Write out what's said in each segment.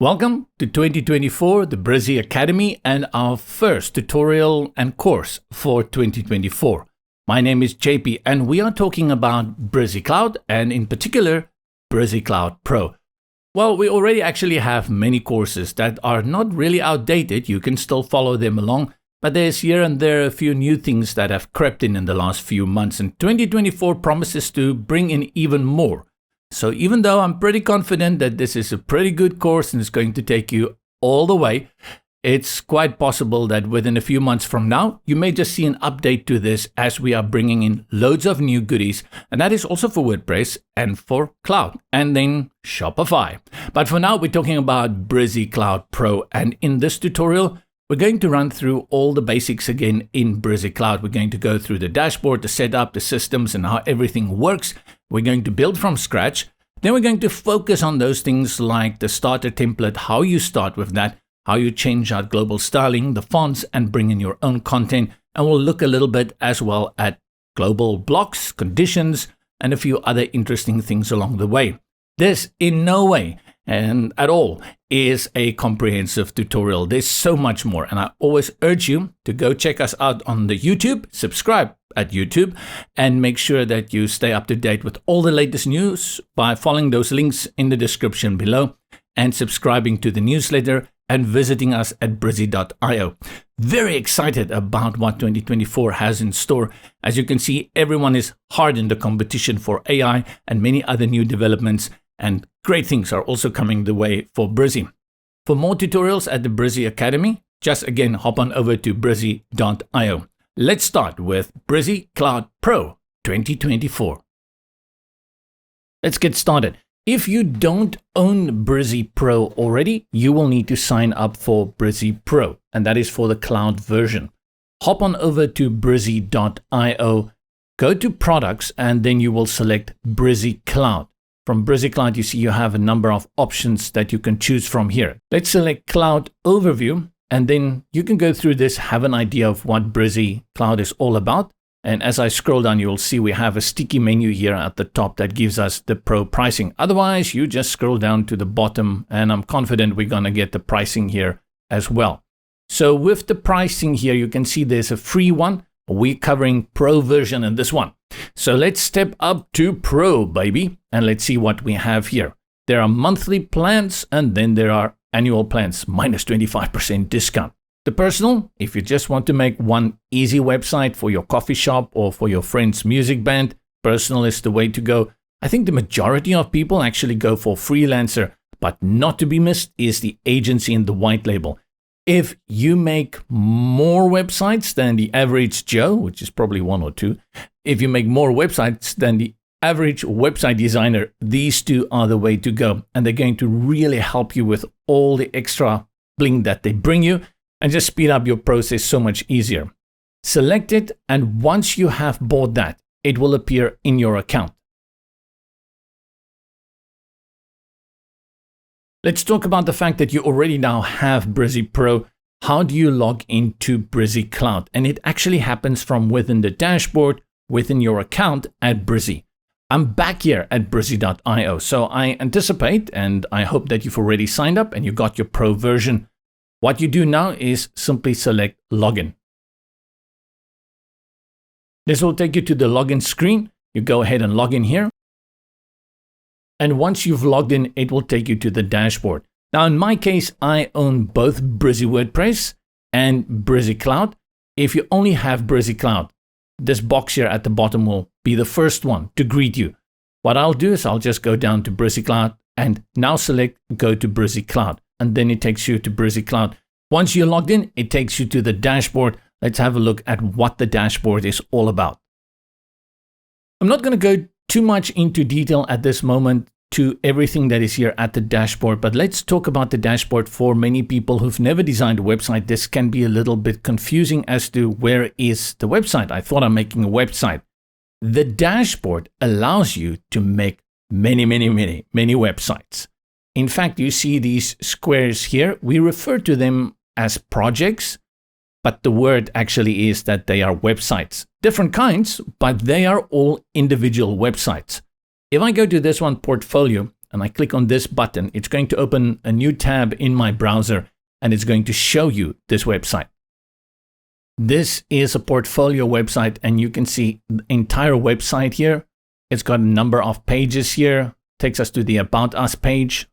Welcome to 2024, the Brizy Academy, and our first tutorial and course for 2024. My name is JP, and we are talking about Brizy Cloud, and in particular, Brizy Cloud Pro. Well, we already actually have many courses that are not really outdated. You can still follow them along, but there's here and there a few new things that have crept in the last few months, and 2024 promises to bring in even more. So even though I'm pretty confident that this is a pretty good course and it's going to take you all the way, it's quite possible that within a few months from now, you may just see an update to this as we are bringing in loads of new goodies. And that is also for WordPress and for Cloud and then Shopify. But for now, we're talking about Brizy Cloud Pro. And in this tutorial, we're going to run through all the basics again in Brizy Cloud. We're going to go through the dashboard, the setup, the systems, and how everything works. We're going to build from scratch. Then we're going to focus on those things like the starter template, how you start with that, how you change out global styling, the fonts, and bring in your own content. And we'll look a little bit as well at global blocks, conditions, and a few other interesting things along the way. This in no way and at all is a comprehensive tutorial. There's so much more, and I always urge you to go check us out on the YouTube, subscribe at YouTube, and make sure that you stay up to date with all the latest news by following those links in the description below and subscribing to the newsletter and visiting us at brizy.io. Very excited about what 2024 has in store. As you can see, everyone is hard in the competition for AI and many other new developments, and great things are also coming the way for Brizy. For more tutorials at the Brizy Academy, just again hop on over to brizy.io. Let's start with Brizy Cloud Pro 2024. Let's get started. If you don't own Brizy Pro already, you will need to sign up for Brizy Pro, and that is for the cloud version. Hop on over to brizy.io, go to products, and then you will select Brizy Cloud. From Brizy Cloud, you see you have a number of options that you can choose from here. Let's select Cloud Overview, and then you can go through this, have an idea of what Brizy Cloud is all about. And as I scroll down, you'll see we have a sticky menu here at the top that gives us the pro pricing. Otherwise, you just scroll down to the bottom, and I'm confident we're going to get the pricing here as well. So with the pricing here, you can see there's a free one. We're covering Pro version in this one. So let's step up to Pro, baby, and let's see what we have here. There are monthly plans, and then there are annual plans, minus 25% discount. The personal, if you just want to make one easy website for your coffee shop or for your friend's music band, personal is the way to go. I think the majority of people actually go for freelancer, but not to be missed is the agency and the white label. If you make more websites than the average Joe, which is probably one or two, if you make more websites than the average website designer, these two are the way to go. And they're going to really help you with all the extra bling that they bring you and just speed up your process so much easier. Select it, and once you have bought that, it will appear in your account. Let's talk about the fact that you already now have Brizy Pro. How do you log into Brizy Cloud? And it actually happens from within the dashboard, within your account at Brizy. I'm back here at brizy.io, so I anticipate and I hope that you've already signed up and you got your Pro version. What you do now is simply select Login. This will take you to the login screen. You go ahead and log in here. And once you've logged in, it will take you to the dashboard. Now, in my case, I own both Brizy WordPress and Brizy Cloud. If you only have Brizy Cloud, this box here at the bottom will be the first one to greet you. What I'll do is I'll just go down to Brizy Cloud and now select Go to Brizy Cloud. And then it takes you to Brizy Cloud. Once you're logged in, it takes you to the dashboard. Let's have a look at what the dashboard is all about. I'm not going to go too much into detail at this moment to everything that is here at the dashboard, but let's talk about the dashboard. For many people who've never designed a website, this can be a little bit confusing as to where is the website. I thought I'm making a website. The dashboard allows you to make many websites. In fact, you see these squares here. We refer to them as projects, but the word actually is that they are websites. Different kinds, but they are all individual websites. If I go to this one, portfolio, and I click on this button, it's going to open a new tab in my browser and it's going to show you this website. This is a portfolio website and you can see the entire website here. It's got a number of pages here, takes us to the About Us page.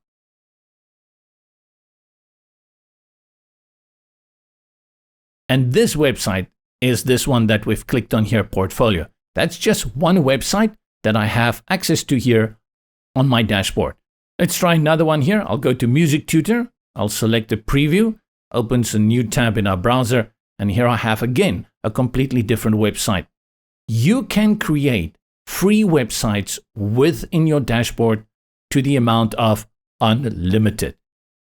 And this website is this one that we've clicked on here, portfolio. That's just one website that I have access to here on my dashboard. Let's try another one here. I'll go to Music Tutor. I'll select a preview, opens a new tab in our browser. And here I have again a completely different website. You can create free websites within your dashboard to the amount of unlimited.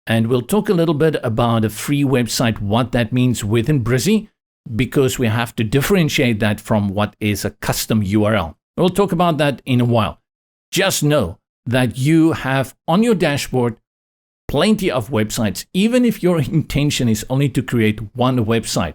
And we'll talk a little bit about a free website, what that means within Brizy, because we have to differentiate that from what is a custom URL. We'll talk about that in a while. Just know that you have on your dashboard plenty of websites. Even if your intention is only to create one website,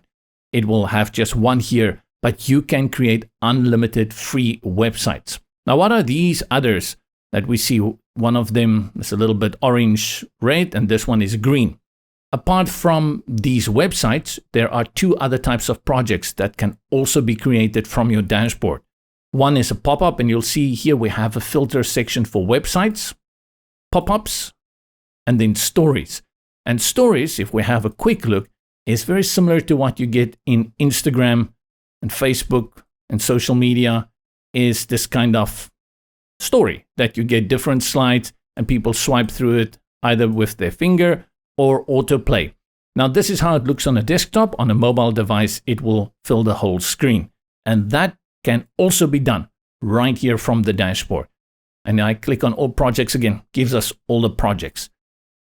it will have just one here, but you can create unlimited free websites. Now, what are these others that we see? One of them is a little bit orange red, and this one is green. Apart from these websites, there are two other types of projects that can also be created from your dashboard. One is a pop-up, and you'll see here we have a filter section for websites, pop-ups, and then stories. And stories, if we have a quick look, is very similar to what you get in Instagram and Facebook and social media, is this kind of story that you get different slides and people swipe through it either with their finger or autoplay. Now, this is how it looks on a desktop. On a mobile device, it will fill the whole screen. And that can also be done right here from the dashboard. And I click on all projects again, gives us all the projects.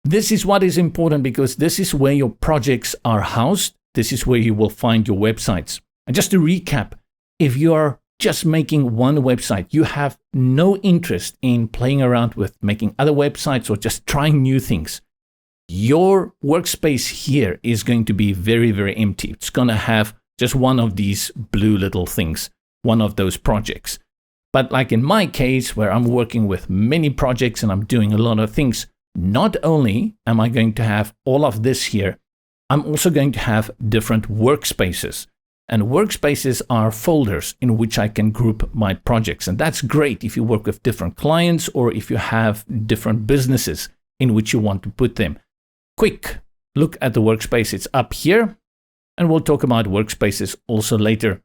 This is what is important because this is where your projects are housed. This is where you will find your websites. And just to recap, if you are just making one website, you have no interest in playing around with making other websites or just trying new things, your workspace here is going to be very, very empty. It's going to have just one of these blue little things, one of those projects. But like in my case, where I'm working with many projects and I'm doing a lot of things, not only am I going to have all of this here, I'm also going to have different workspaces. And workspaces are folders in which I can group my projects. And that's great if you work with different clients or if you have different businesses in which you want to put them. Quick look at the workspace. It's up here. And we'll talk about workspaces also later.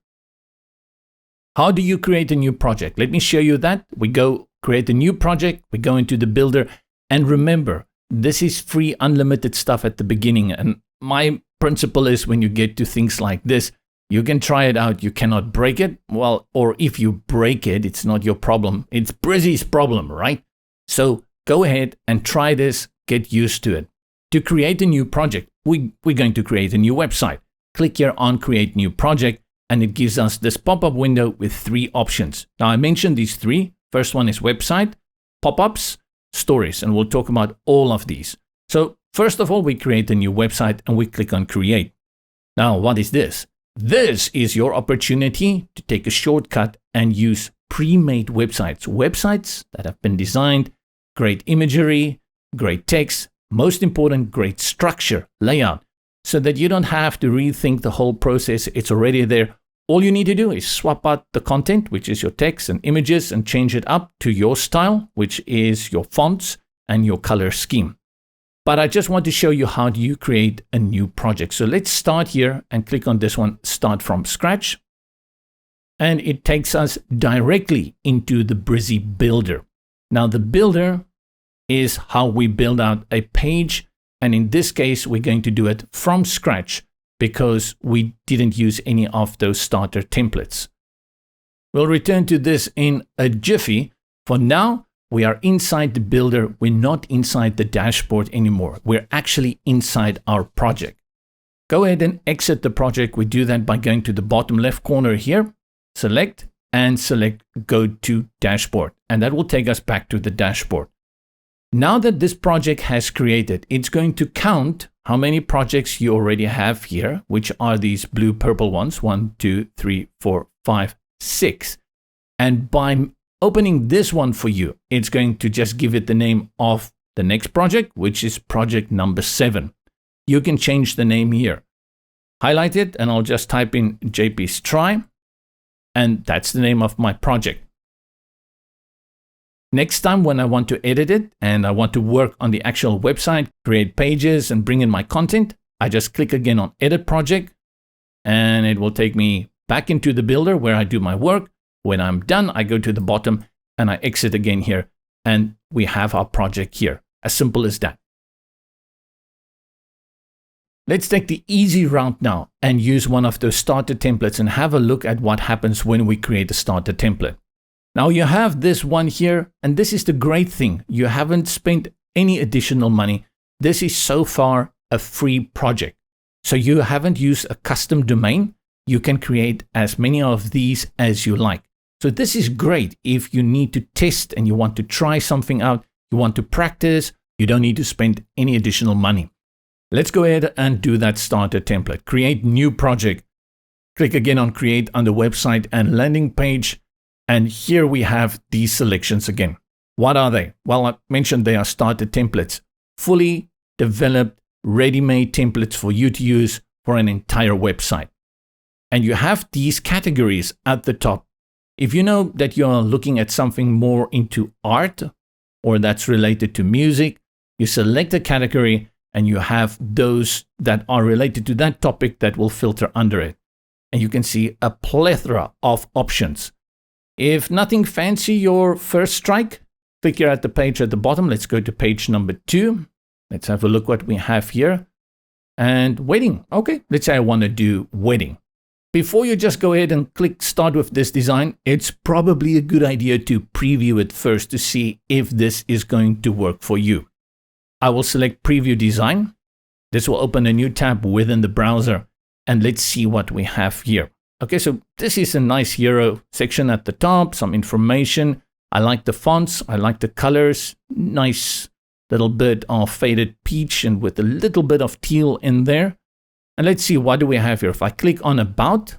How do you create a new project? Let me show you that. We go create a new project. We go into the builder. And remember, this is free, unlimited stuff at the beginning. And my principle is when you get to things like this, you can try it out. You cannot break it. Well, or if you break it, it's not your problem. It's Brizy's problem, right? So go ahead and try this. Get used to it. To create a new project, we're going to create a new website. Click here on Create New Project, and it gives us this pop-up window with three options. Now, I mentioned these three. First one is website, pop-ups, stories, and we'll talk about all of these. So first of all, we create a new website and we click on Create. Now, what is this? This is your opportunity to take a shortcut and use pre-made websites. Websites that have been designed, great imagery, great text, most important, great structure, layout, so that you don't have to rethink the whole process. It's already there. All you need to do is swap out the content, which is your text and images, and change it up to your style, which is your fonts and your color scheme. But I just want to show you how do you create a new project. So let's start here and click on this one, Start from Scratch. And it takes us directly into the Brizy Builder. Now the Builder is how we build out a page. And in this case, we're going to do it from scratch because we didn't use any of those starter templates. We'll return to this in a jiffy. For now, we are inside the builder. We're not inside the dashboard anymore. We're actually inside our project. Go ahead and exit the project. We do that by going to the bottom left corner here, select Go to Dashboard. And that will take us back to the dashboard. Now that this project has created, it's going to count how many projects you already have here, which are these blue purple ones, 1, 2, 3, 4, 5, 6. And by opening this one for you, it's going to just give it the name of the next project, which is project number 7. You can change the name here. Highlight it, and I'll just type in JP's Try, and that's the name of my project. Next time when I want to edit it and I want to work on the actual website, create pages and bring in my content, I just click again on Edit Project, and it will take me back into the builder where I do my work. When I'm done, I go to the bottom and I exit again here, and we have our project here. As simple as that. Let's take the easy route now and use one of those starter templates and have a look at what happens when we create a starter template. Now you have this one here, and this is the great thing. You haven't spent any additional money. This is so far a free project. So you haven't used a custom domain. You can create as many of these as you like. So this is great if you need to test and you want to try something out, you want to practice, you don't need to spend any additional money. Let's go ahead and do that starter template. Create new project. Click again on Create on the website and landing page. And here we have these selections again. What are they? Well, I mentioned they are starter templates. Fully developed, ready-made templates for you to use for an entire website. And you have these categories at the top. If you know that you're looking at something more into art or that's related to music, you select a category and you have those that are related to that topic that will filter under it. And you can see a plethora of options. If nothing fancy your first strike, click here at the page at the bottom. Let's go to page number 2. Let's have a look what we have here. And wedding. Okay, let's say I want to do wedding. Before you just go ahead and click start with this design, it's probably a good idea to preview it first to see if this is going to work for you. I will select preview design. This will open a new tab within the browser, and let's see what we have here. Okay, so this is a nice hero section at the top, some information. I like the fonts, I like the colors, nice little bit of faded peach and with a little bit of teal in there. And let's see, what do we have here? If I click on about,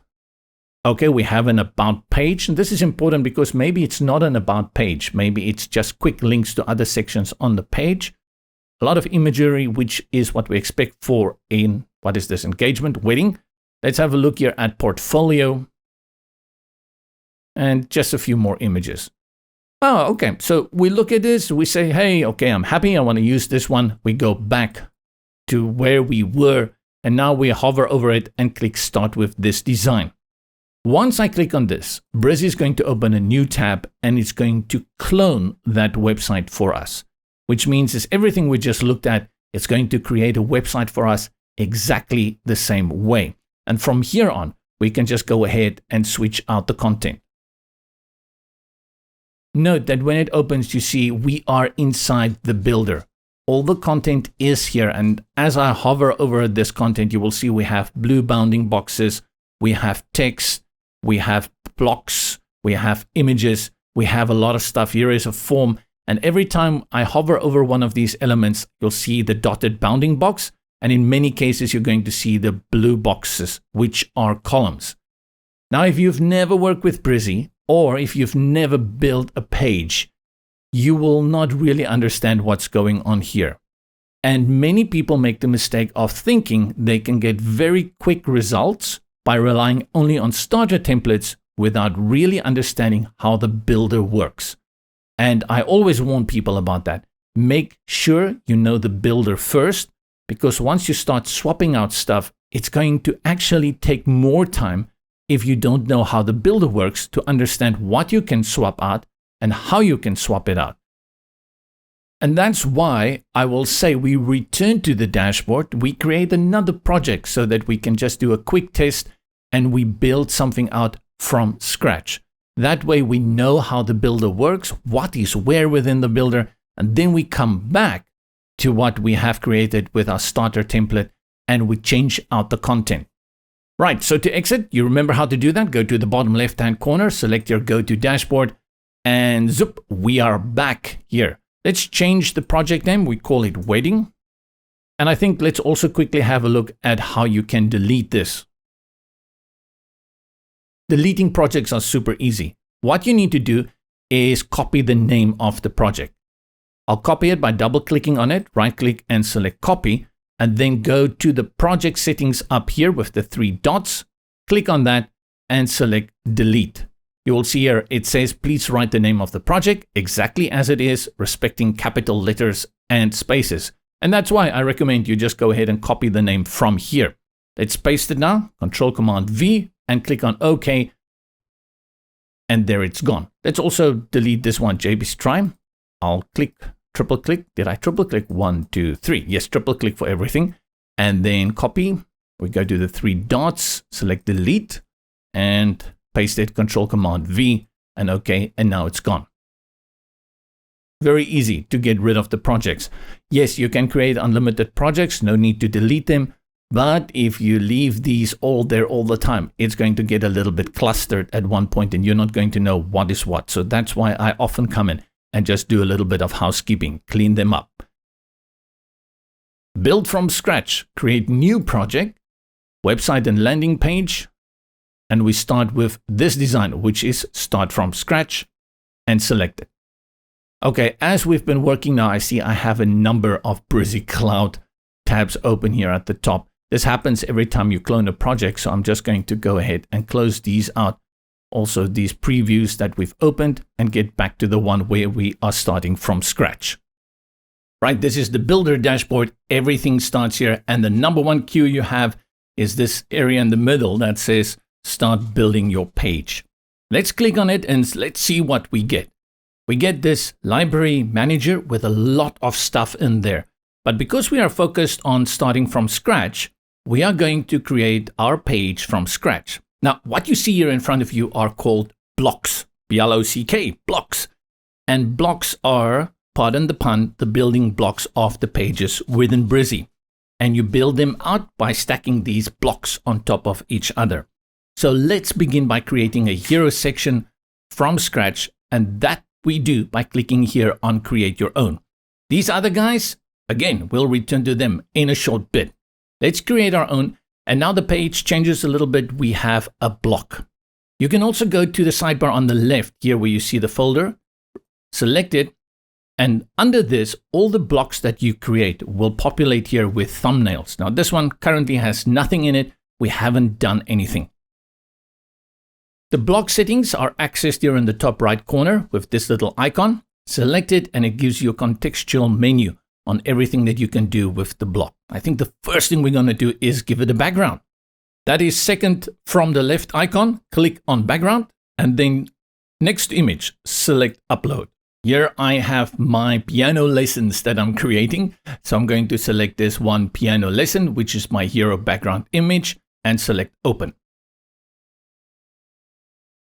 okay, we have an about page. And this is important because maybe it's not an about page. Maybe it's just quick links to other sections on the page. A lot of imagery, which is what we expect for in, what is this, engagement, wedding. Let's have a look here at portfolio and just a few more images. Oh, okay. So we look at this, we say, hey, okay, I'm happy. I want to use this one. We go back to where we were, and now we hover over it and click start with this design. Once I click on this, Brizy is going to open a new tab and it's going to clone that website for us, which means is everything we just looked at, it's going to create a website for us exactly the same way. And from here on, we can just go ahead and switch out the content. Note that when it opens, you see we are inside the builder. All the content is here. And as I hover over this content, you will see we have blue bounding boxes, we have text, we have blocks, we have images, we have a lot of stuff. Here is a form. And every time I hover over one of these elements, you'll see the dotted bounding box. And in many cases, you're going to see the blue boxes, which are columns. Now, if you've never worked with Brizy, or if you've never built a page, you will not really understand what's going on here. And many people make the mistake of thinking they can get very quick results by relying only on starter templates without really understanding how the builder works. And I always warn people about that. Make sure you know the builder first, because once you start swapping out stuff, it's going to actually take more time if you don't know how the builder works to understand what you can swap out and how you can swap it out. And that's why I will say we return to the dashboard, we create another project so that we can just do a quick test and we build something out from scratch. That way we know how the builder works, what is where within the builder, and then we come back to what we have created with our starter template and we change out the content. Right, so to exit, you remember how to do that. Go to the bottom left-hand corner, select your go to dashboard, and zoop, we are back here. Let's change the project name. We call it wedding. And I think let's also quickly have a look at how you can delete this. Deleting projects are super easy. What you need to do is copy the name of the project. I'll copy it by double clicking on it, right click and select copy, and then go to the project settings up here with the 3 dots, click on that and select delete. You will see here it says please write the name of the project exactly as it is, respecting capital letters and spaces. And that's why I recommend you just go ahead and copy the name from here. Let's paste it now, Control Command V, and click on OK. And there it's gone. Let's also delete this one, JB's Try. I'll triple click. Did I triple click? 1, 2, 3. Yes, triple click for everything. And then copy. We go to the 3 dots, select delete, and paste it, Control Command V, and OK, and now it's gone. Very easy to get rid of the projects. Yes, you can create unlimited projects, no need to delete them. But if you leave these all there all the time, it's going to get a little bit clustered at one point and you're not going to know what is what. So that's why I often come in and just do a little bit of housekeeping, clean them up. Build from scratch, create new project, website and landing page. And we start with this design, which is start from scratch and select it. Okay, as we've been working now, I see I have a number of Brizy Cloud tabs open here at the top. This happens every time you clone a project, so I'm just going to go ahead and close these out. Also these previews that we've opened, and get back to the one where we are starting from scratch. Right, this is the builder dashboard. Everything starts here, and the number one cue you have is this area in the middle that says start building your page. Let's click on it and let's see what we get. We get this library manager with a lot of stuff in there. But because we are focused on starting from scratch, we are going to create our page from scratch. Now, what you see here in front of you are called blocks, B-L-O-C-K, blocks. And blocks are, pardon the pun, the building blocks of the pages within Brizy. And you build them out by stacking these blocks on top of each other. So let's begin by creating a hero section from scratch, and that we do by clicking here on create your own. These other guys, again, we'll return to them in a short bit. Let's create our own, and now the page changes a little bit. We have a block. You can also go to the sidebar on the left here where you see the folder, select it, and under this, all the blocks that you create will populate here with thumbnails. Now this one currently has nothing in it. We haven't done anything. The block settings are accessed here in the top right corner with this little icon. Select it and it gives you a contextual menu on everything that you can do with the block. I think the first thing we're going to do is give it a background. That is second from the left icon. Click on background and then next image, select upload. Here I have my piano lessons that I'm creating. So I'm going to select this one piano lesson, which is my hero background image, and select open.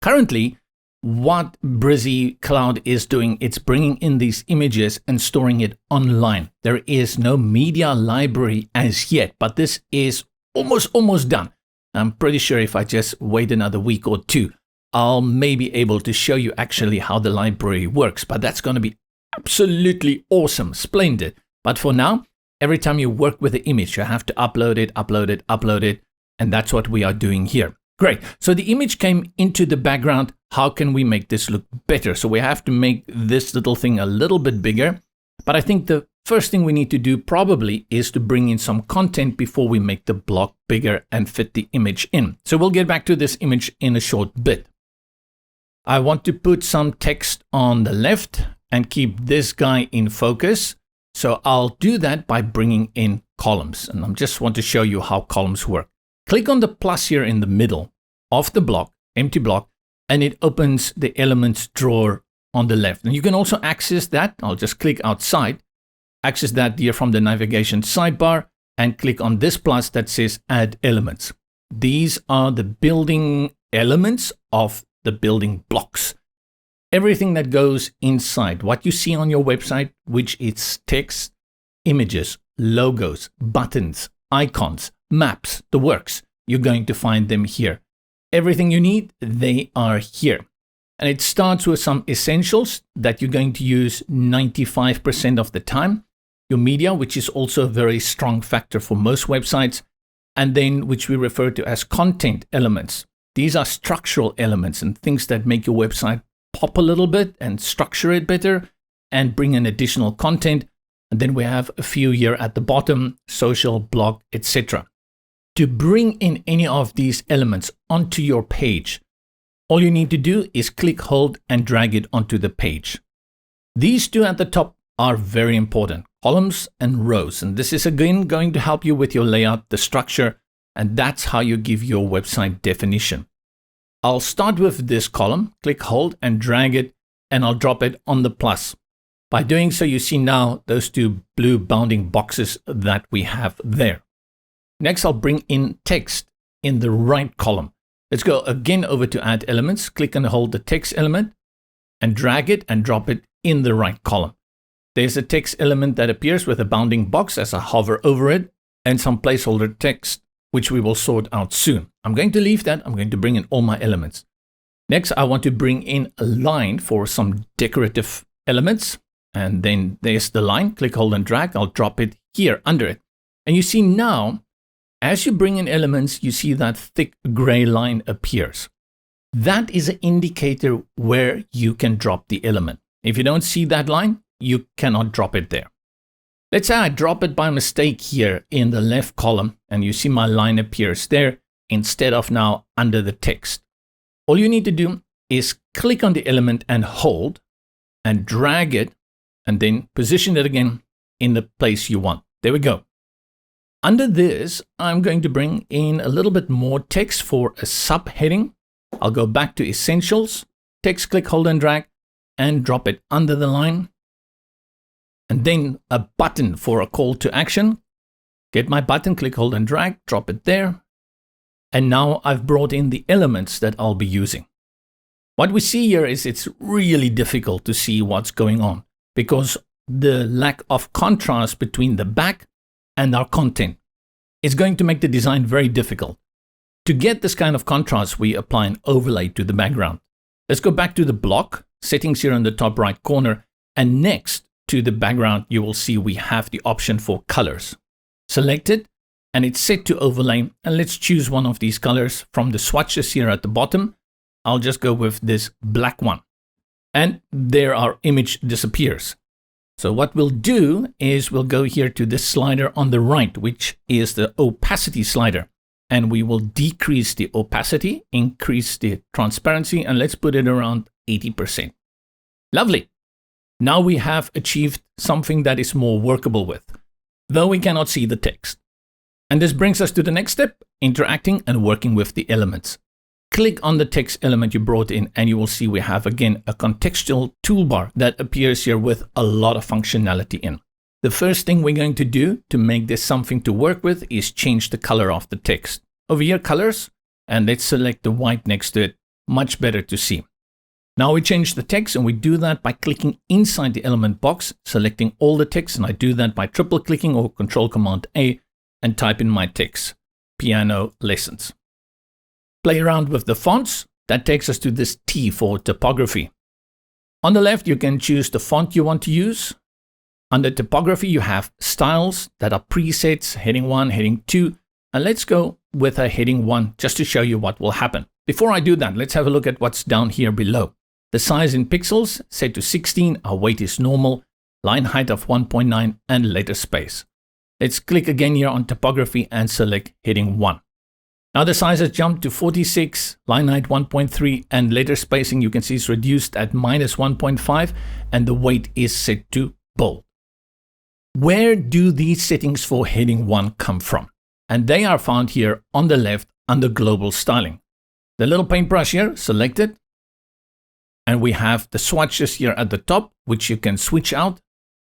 Currently, what Brizy Cloud is doing, it's bringing in these images and storing it online. There is no media library as yet, but this is almost done. I'm pretty sure if I just wait another week or two, I'll maybe able to show you actually how the library works, but that's going to be absolutely awesome, splendid. But for now, every time you work with the image, you have to upload it, and that's what we are doing here. Great. So the image came into the background. How can we make this look better? So we have to make this little thing a little bit bigger. But I think the first thing we need to do probably is to bring in some content before we make the block bigger and fit the image in. So we'll get back to this image in a short bit. I want to put some text on the left and keep this guy in focus. So I'll do that by bringing in columns. And I just want to show you how columns work. Click on the plus here in the middle of the block, empty block, and it opens the elements drawer on the left. And you can also access that. I'll just click outside, access that here from the navigation sidebar, and click on this plus that says add elements. These are the building elements of the building blocks. Everything that goes inside what you see on your website, which is text, images, logos, buttons, icons, maps, the works, you're going to find them here. Everything you need, they are here. And it starts with some essentials that you're going to use 95% of the time. Your media, which is also a very strong factor for most websites. And then which we refer to as content elements. These are structural elements and things that make your website pop a little bit and structure it better and bring in additional content. And then we have a few here at the bottom, social, blog, etc. To bring in any of these elements onto your page, all you need to do is click, hold, and drag it onto the page. These two at the top are very important, columns and rows. And this is again going to help you with your layout, the structure, and that's how you give your website definition. I'll start with this column, click, hold, and drag it, and I'll drop it on the plus. By doing so, you see now those two blue bounding boxes that we have there. Next, I'll bring in text in the right column. Let's go again over to add elements, click and hold the text element and drag it and drop it in the right column. There's a text element that appears with a bounding box as I hover over it and some placeholder text, which we will sort out soon. I'm going to leave that. I'm going to bring in all my elements. Next, I want to bring in a line for some decorative elements. And then there's the line, click, hold, and drag. I'll drop it here under it. And you see now, as you bring in elements, you see that thick gray line appears. That is an indicator where you can drop the element. If you don't see that line, you cannot drop it there. Let's say I drop it by mistake here in the left column, and you see my line appears there instead of now under the text. All you need to do is click on the element and hold and drag it, and then position it again in the place you want. There we go. Under this, I'm going to bring in a little bit more text for a subheading. I'll go back to Essentials, text, click, hold, and drag, and drop it under the line. And then a button for a call to action. Get my button, click, hold, and drag, drop it there. And now I've brought in the elements that I'll be using. What we see here is it's really difficult to see what's going on, because the lack of contrast between the back and our content is going to make the design very difficult. To get this kind of contrast, we apply an overlay to the background. Let's go back to the block, settings here in the top right corner, and next to the background, you will see we have the option for colors. Select it, and it's set to overlay, and let's choose one of these colors from the swatches here at the bottom. I'll just go with this black one. And there our image disappears. So what we'll do is we'll go here to this slider on the right, which is the opacity slider. And we will decrease the opacity, increase the transparency, and let's put it around 80%. Lovely. Now we have achieved something that is more workable with, though we cannot see the text. And this brings us to the next step, interacting and working with the elements. Click on the text element you brought in and you will see we have again a contextual toolbar that appears here with a lot of functionality in. The first thing we're going to do to make this something to work with is change the color of the text. Over here, colors, and let's select the white next to it, much better to see. Now we change the text, and we do that by clicking inside the element box, selecting all the text, and I do that by triple clicking or Control Command A and type in my text, piano lessons. Play around with the fonts. That takes us to this T for typography. On the left, you can choose the font you want to use. Under typography, you have styles that are presets, heading 1, heading 2. And let's go with a heading 1 just to show you what will happen. Before I do that, let's have a look at what's down here below. The size in pixels set to 16, our weight is normal, line height of 1.9 and letter space. Let's click again here on typography and select heading 1. Now the size has jumped to 46, line height 1.3, and letter spacing you can see is reduced at -1.5, and the weight is set to bold. Where do these settings for heading 1 come from? And they are found here on the left under global styling. The little paintbrush here, select it. And we have the swatches here at the top, which you can switch out.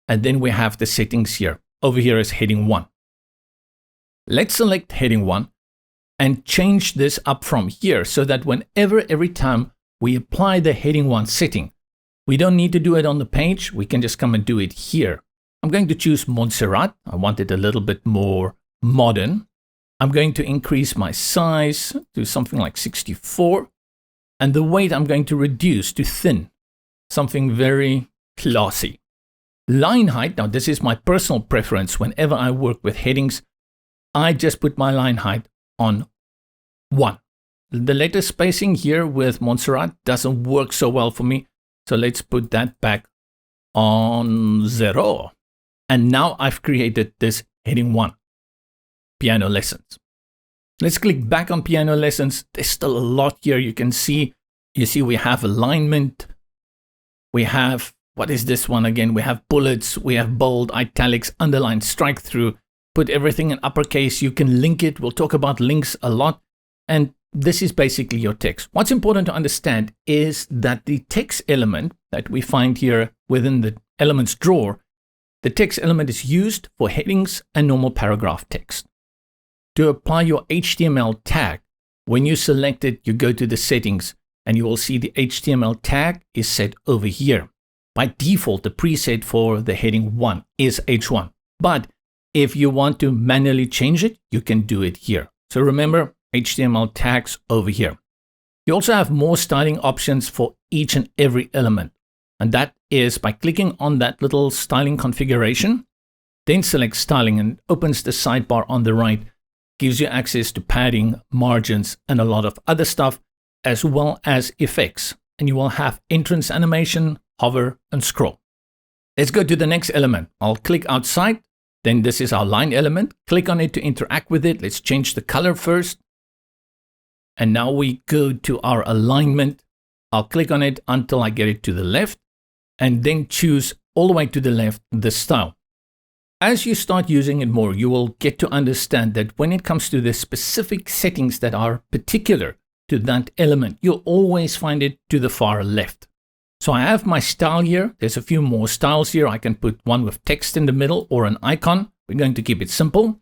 And then we have the settings here. Over here is heading 1. Let's select heading 1. And change this up from here so that every time we apply the heading 1 setting, we don't need to do it on the page. We can just come and do it here. I'm going to choose Montserrat. I want it a little bit more modern. I'm going to increase my size to something like 64. And the weight I'm going to reduce to thin, something very classy. Line height, now this is my personal preference. Whenever I work with headings, I just put my line height on 1. The letter spacing here with Montserrat doesn't work so well for me. So let's put that back on 0. And now I've created this heading 1, piano lessons. Let's click back on piano lessons. There's still a lot here. You see we have alignment. We have, what is this one again? We have bullets. We have bold, italics, underline, strike through. Put everything in uppercase. You can link it. We'll talk about links a lot. And this is basically your text. What's important to understand is that the text element that we find here within the elements drawer, the text element is used for headings and normal paragraph text. To apply your HTML tag, when you select it, you go to the settings and you will see the HTML tag is set over here. By default, the preset for the heading 1 is H1. But if you want to manually change it, you can do it here. So remember, HTML tags over here. You also have more styling options for each and every element. And that is by clicking on that little styling configuration, then select styling and opens the sidebar on the right, gives you access to padding, margins, and a lot of other stuff, as well as effects. And you will have entrance animation, hover, and scroll. Let's go to the next element. I'll click outside. Then this is our line element. Click on it to interact with it. Let's change the color first. And now we go to our alignment. I'll click on it until I get it to the left, and then choose all the way to the left the style. As you start using it more, you will get to understand that when it comes to the specific settings that are particular to that element, you'll always find it to the far left. So I have my style here. There's a few more styles here. I can put one with text in the middle or an icon. We're going to keep it simple.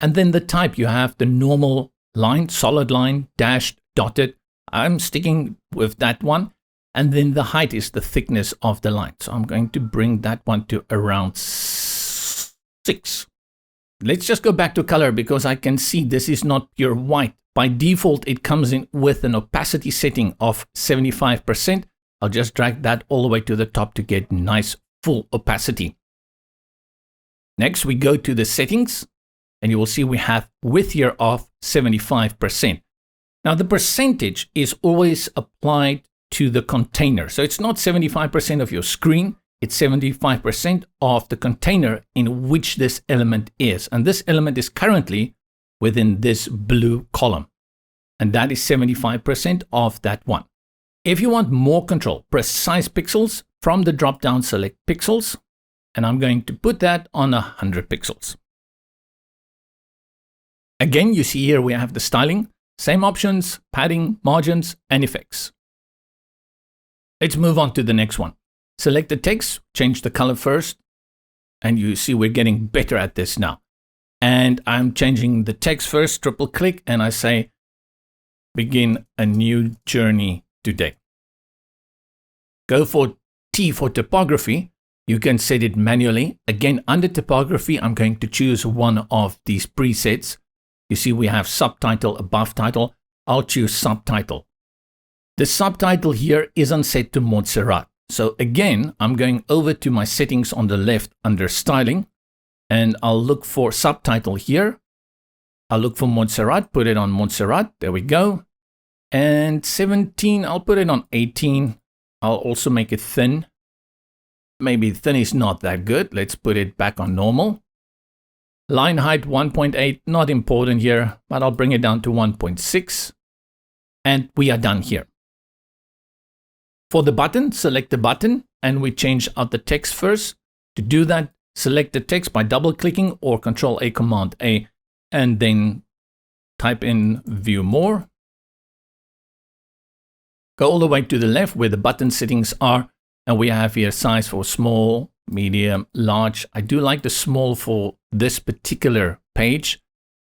And then the type, you have the normal line, solid line, dashed, dotted. I'm sticking with that one. And then the height is the thickness of the line. So I'm going to bring that one to around 6. Let's just go back to color because I can see this is not pure white. By default, it comes in with an opacity setting of 75%. I'll just drag that all the way to the top to get nice full opacity. Next, we go to the settings and you will see we have width here of 75%. Now the percentage is always applied to the container. So it's not 75% of your screen, it's 75% of the container in which this element is. And this element is currently within this blue column. And that is 75% of that one. If you want more control, press size pixels. From the drop down, select pixels. And I'm going to put that on 100 pixels. Again, you see here we have the styling. Same options, padding, margins, and effects. Let's move on to the next one. Select the text, change the color first, and you see we're getting better at this now. And I'm changing the text first, triple click, and I say, begin a new journey today. Go for T for typography. You can set it manually. Again, under typography, I'm going to choose one of these presets. You see we have subtitle, above title. I'll choose subtitle. The subtitle here isn't set to Montserrat. So again, I'm going over to my settings on the left under styling, and I'll look for subtitle here. I'll look for Montserrat, put it on Montserrat. There we go. And 17, I'll put it on 18. I'll also make it thin. Maybe thin is not that good. Let's put it back on normal. Line height 1.8, not important here, but I'll bring it down to 1.6. And we are done here. For the button, select the button and we change out the text first. To do that, select the text by double clicking or Control A, Command A, and then type in View More. Go all the way to the left where the button settings are, and we have here size for small, medium, large. I do like the small for this particular page.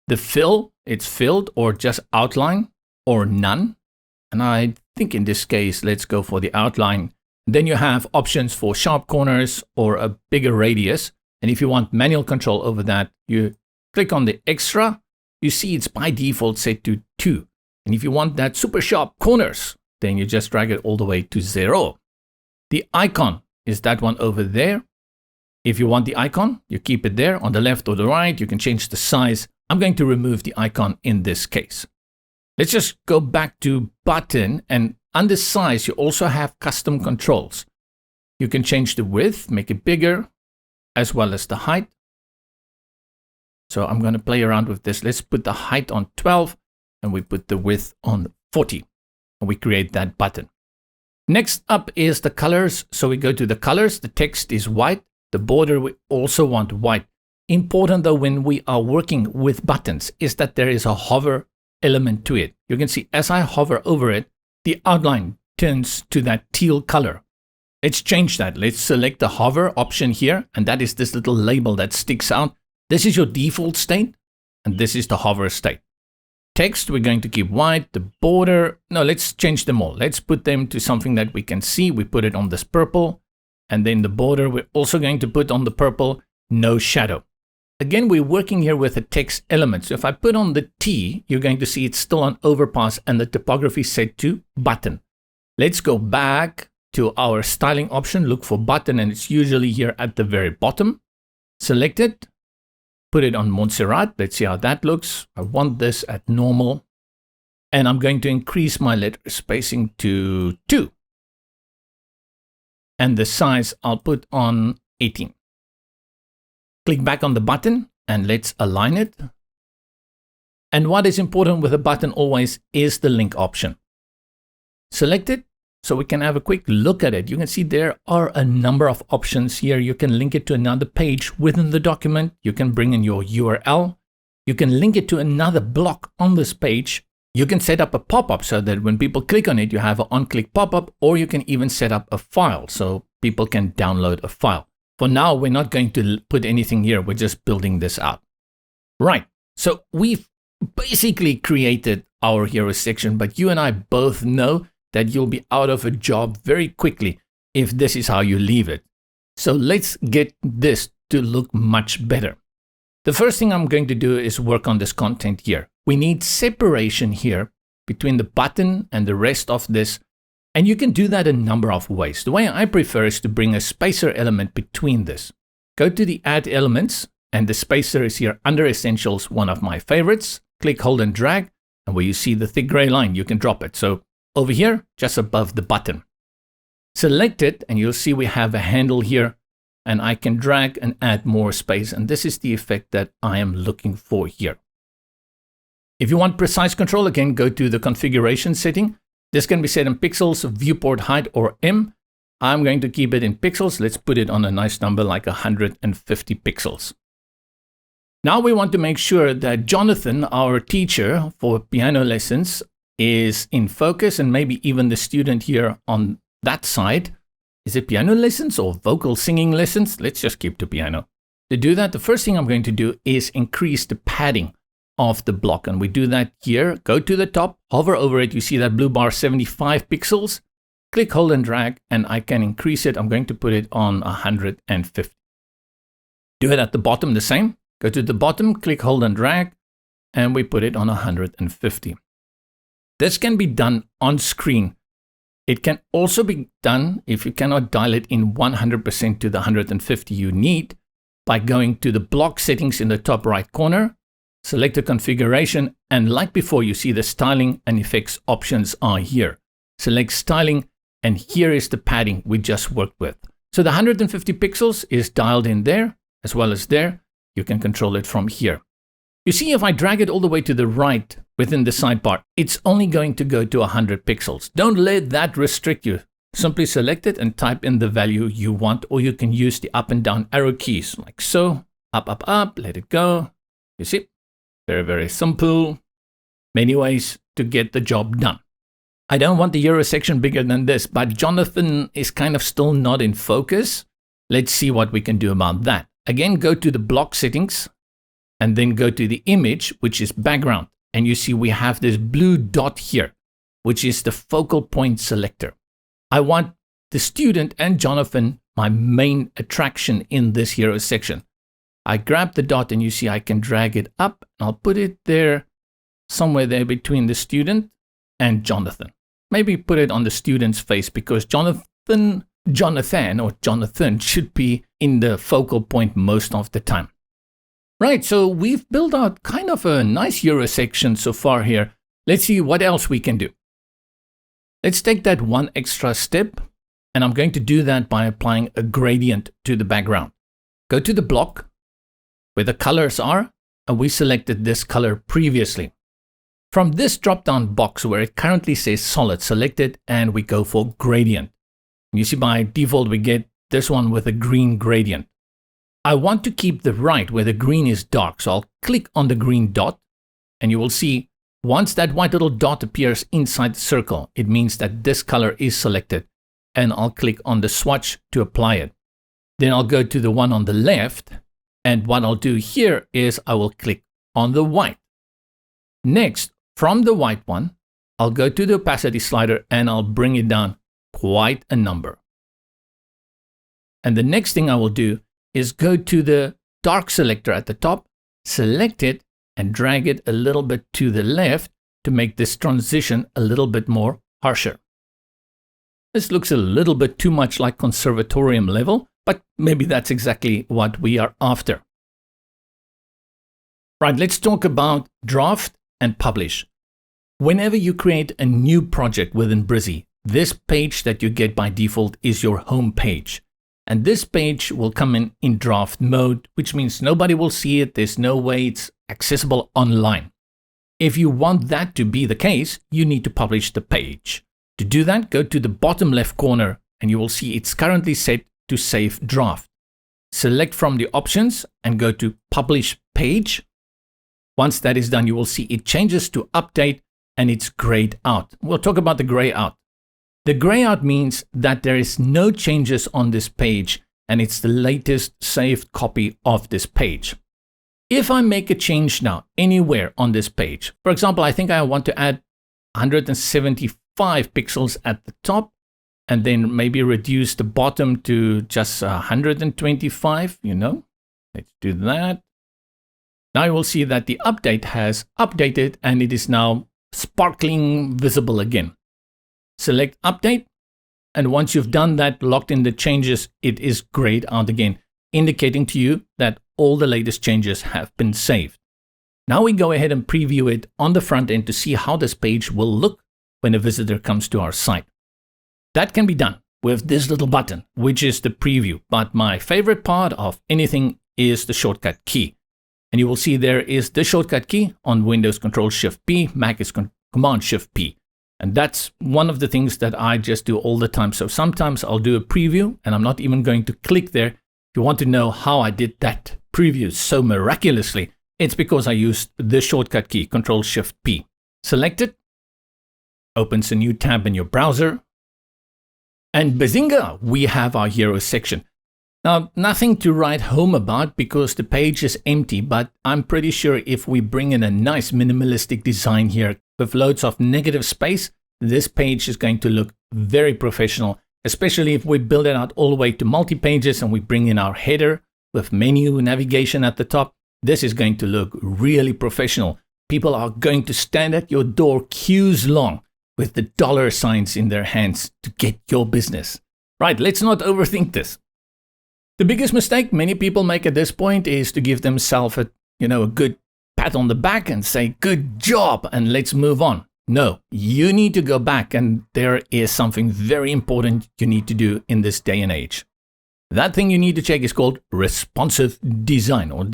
The fill, it's filled or just outline or none. And I think in this case, let's go for the outline. Then you have options for sharp corners or a bigger radius. And if you want manual control over that, you click on the extra. You see it's by default set to 2. And if you want that super sharp corners, then you just drag it all the way to 0. The icon is that one over there. If you want the icon, you keep it there on the left or the right. You can change the size. I'm going to remove the icon in this case. Let's just go back to button, and under size, you also have custom controls. You can change the width, make it bigger, as well as the height. So I'm going to play around with this. Let's put the height on 12 and we put the width on 40. And we create that button. Next up is the colors. So we go to the colors. The text is white. The border we also want white. Important though when we are working with buttons is that there is a hover element to it. You can see as I hover over it, the outline turns to that teal color. Let's change that. Let's select the hover option here, and that is this little label that sticks out. This is your default state, and this is the hover state. Text, we're going to keep white. The border, no, let's change them all. Let's put them to something that we can see. We put it on this purple, and then the border, we're also going to put on the purple, no shadow. Again, we're working here with a text element. So if I put on the T, you're going to see it's still on overpass and the typography set to button. Let's go back to our styling option, look for button, and it's usually here at the very bottom. Select it, put it on Montserrat. Let's see how that looks. I want this at normal, and I'm going to increase my letter spacing to 2. And the size I'll put on 18. Click back on the button and let's align it. And what is important with a button always is the link option. Select it so we can have a quick look at it. You can see there are a number of options here. You can link it to another page within the document. You can bring in your URL. You can link it to another block on this page. You can set up a pop-up so that when people click on it, you have an on-click pop-up, or you can even set up a file so people can download a file. For now, we're not going to put anything here. We're just building this out. Right. So we've basically created our hero section, but you and I both know that you'll be out of a job very quickly if this is how you leave it. So let's get this to look much better. The first thing I'm going to do is work on this content here. We need separation here between the button and the rest of this. And you can do that a number of ways. The way I prefer is to bring a spacer element between this. Go to the Add Elements, and the spacer is here under Essentials, one of my favorites. Click, hold, and drag, and where you see the thick gray line, you can drop it. So over here, just above the button. Select it, and you'll see we have a handle here, and I can drag and add more space, and this is the effect that I am looking for here. If you want precise control, again, go to the configuration setting. This can be set in pixels, viewport height, or M. I'm going to keep it in pixels. Let's put it on a nice number like 150 pixels. Now we want to make sure that Jonathan, our teacher for piano lessons, is in focus, and maybe even the student here on that side. Is it piano lessons or vocal singing lessons? Let's just keep to piano. To do that, the first thing I'm going to do is increase the padding of the block, and we do that here. Go to the top, hover over it, you see that blue bar, 75 pixels. Click, hold, and drag, and I can increase it. I'm going to put it on 150. Do it at the bottom the same. Go to the bottom, click, hold, and drag, and we put it on 150. This can be done on screen. It can also be done if you cannot dial it in 100% to the 150 you need by going to the block settings in the top right corner. Select the configuration, and like before, you see the styling and effects options are here. Select styling, and here is the padding we just worked with. So the 150 pixels is dialed in there, as well as there. You can control it from here. You see, if I drag it all the way to the right within the sidebar, it's only going to go to 100 pixels. Don't let that restrict you. Simply select it and type in the value you want, or you can use the up and down arrow keys, like so. Up, up, up, let it go. You see? Very, very simple. Many ways to get the job done. I don't want the Euro section bigger than this, but Jonathan is kind of still not in focus. Let's see what we can do about that. Again, go to the block settings and then go to the image, which is background. And you see we have this blue dot here, which is the focal point selector. I want the student and Jonathan, my main attraction in this hero section. I grab the dot and you see I can drag it up, and I'll put it there, somewhere there between the student and Jonathan. Maybe put it on the student's face, because Jonathan should be in the focal point most of the time. Right, so we've built out kind of a nice Euro section so far here. Let's see what else we can do. Let's take that one extra step. And I'm going to do that by applying a gradient to the background. Go to the block where the colors are, and we selected this color previously. From this drop-down box where it currently says solid, select it, and we go for gradient. You see by default we get this one with a green gradient. I want to keep the right where the green is dark, so I'll click on the green dot, and you will see once that white little dot appears inside the circle, it means that this color is selected, and I'll click on the swatch to apply it. Then I'll go to the one on the left, and what I'll do here is I will click on the white. Next, from the white one, I'll go to the opacity slider and I'll bring it down quite a number. And the next thing I will do is go to the dark selector at the top, select it, and drag it a little bit to the left to make this transition a little bit more harsher. This looks a little bit too much like conservatorium level, but maybe that's exactly what we are after. Right, let's talk about draft and publish. Whenever you create a new project within Brizy, this page that you get by default is your home page. And this page will come in draft mode, which means nobody will see it. There's no way it's accessible online. If you want that to be the case, you need to publish the page. To do that, go to the bottom left corner and you will see it's currently set to save draft. Select from the options and go to publish page. Once that is done, you will see it changes to update and it's grayed out. We'll talk about the gray out. The gray out means that there is no changes on this page and it's the latest saved copy of this page. If I make a change now anywhere on this page, for example, I think I want to add 175 pixels at the top and then maybe reduce the bottom to just 125, let's do that. Now you will see that the update has updated and it is now sparkling visible again. Select update, and once you've done that, locked in the changes, it is grayed out again, indicating to you that all the latest changes have been saved. Now we go ahead and preview it on the front end to see how this page will look when a visitor comes to our site. That can be done with this little button, which is the preview, but my favorite part of anything is the shortcut key. And you will see there is the shortcut key on Windows Control-Shift-P, Mac is Command-Shift-P. And that's one of the things that I just do all the time. So sometimes I'll do a preview and I'm not even going to click there. If you want to know how I did that preview so miraculously, it's because I used the shortcut key, Control-Shift-P. Select it, opens a new tab in your browser, and bazinga, we have our hero section. Now, nothing to write home about because the page is empty, but I'm pretty sure if we bring in a nice minimalistic design here with loads of negative space, this page is going to look very professional, especially if we build it out all the way to multi-pages and we bring in our header with menu navigation at the top. This is going to look really professional. People are going to stand at your door queues long with the dollar signs in their hands to get your business. Right, let's not overthink this. The biggest mistake many people make at this point is to give themselves a good pat on the back and say, good job, and let's move on. No, you need to go back, and there is something very important you need to do in this day and age. That thing you need to check is called responsive design or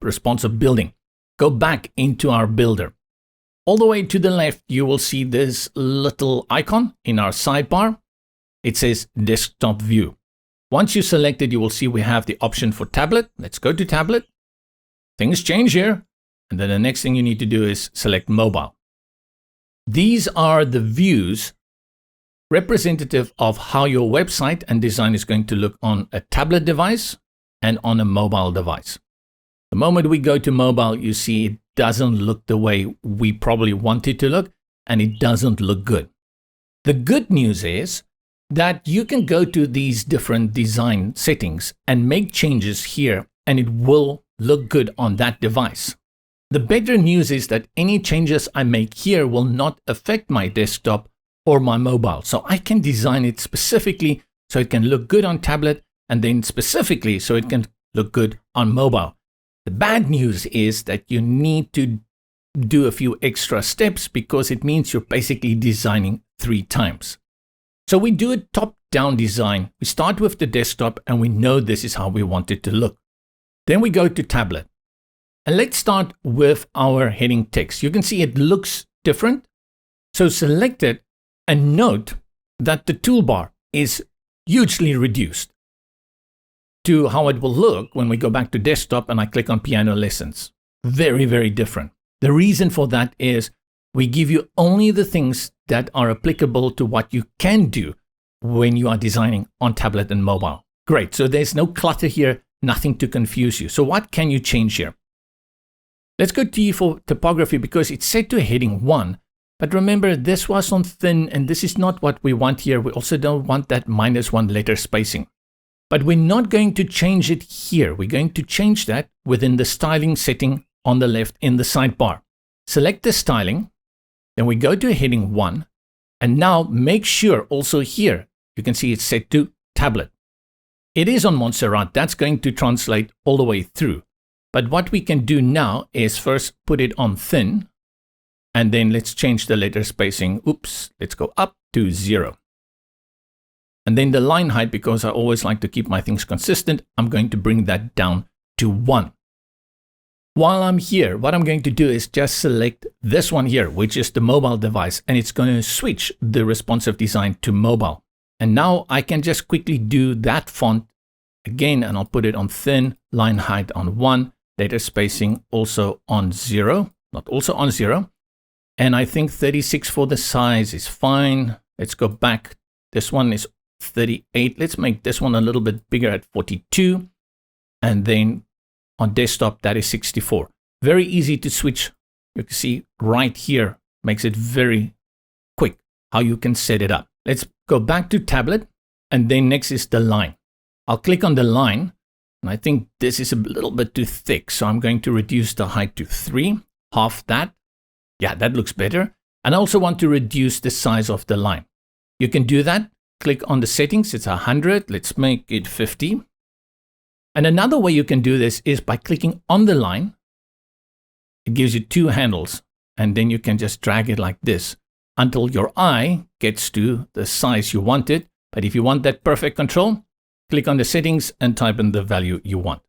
responsive building. Go back into our builder. All the way to the left, you will see this little icon in our sidebar. It says desktop view. Once you select it, you will see we have the option for tablet. Let's go to tablet. Things change here. And then the next thing you need to do is select mobile. These are the views representative of how your website and design is going to look on a tablet device and on a mobile device. The moment we go to mobile, you see it doesn't look the way we probably want it to look, and it doesn't look good. The good news is that you can go to these different design settings and make changes here, and it will look good on that device. The better news is that any changes I make here will not affect my desktop or my mobile. So I can design it specifically so it can look good on tablet, and then specifically so it can look good on mobile. The bad news is that you need to do a few extra steps because it means you're basically designing 3 times. So we do it top top-down design. We start with the desktop and we know this is how we want it to look. Then we go to tablet. And let's start with our heading text. You can see it looks different. So select it and note that the toolbar is hugely reduced to how it will look when we go back to desktop and I click on piano lessons. Very, very different. The reason for that is we give you only the things that are applicable to what you can do when you are designing on tablet and mobile. Great. So there's no clutter here, nothing to confuse you. So what can you change here? Let's go to for typography because it's set to heading 1. But remember, this was on thin and this is not what we want here. We also don't want that -1 letter spacing. But we're not going to change it here. We're going to change that within the styling setting on the left in the sidebar. Select the styling, then we go to heading 1, and now make sure also here, you can see it's set to tablet. It is on Montserrat, that's going to translate all the way through. But what we can do now is first put it on thin, and then let's change the letter spacing. Oops, let's go up to 0. And then the line height, because I always like to keep my things consistent, I'm going to bring that down to 1. While I'm here, what I'm going to do is just select this one here, which is the mobile device, and it's going to switch the responsive design to mobile. And now I can just quickly do that font again, and I'll put it on thin, line height on 1, letter spacing also on 0, not also on 0. And I think 36 for the size is fine. Let's go back. This one is 38. Let's make this one a little bit bigger at 42. And then on desktop, that is 64. Very easy to switch. You can see right here makes it very quick how you can set it up. Let's go back to tablet. And then next is the line. I'll click on the line. And I think this is a little bit too thick. So I'm going to reduce the height to 3, half that. Yeah, that looks better. And I also want to reduce the size of the line. You can do that. Click on the settings, it's 100, let's make it 50. And another way you can do this is by clicking on the line. It gives you 2 handles, and then you can just drag it like this until your eye gets to the size you want it. But if you want that perfect control, click on the settings and type in the value you want.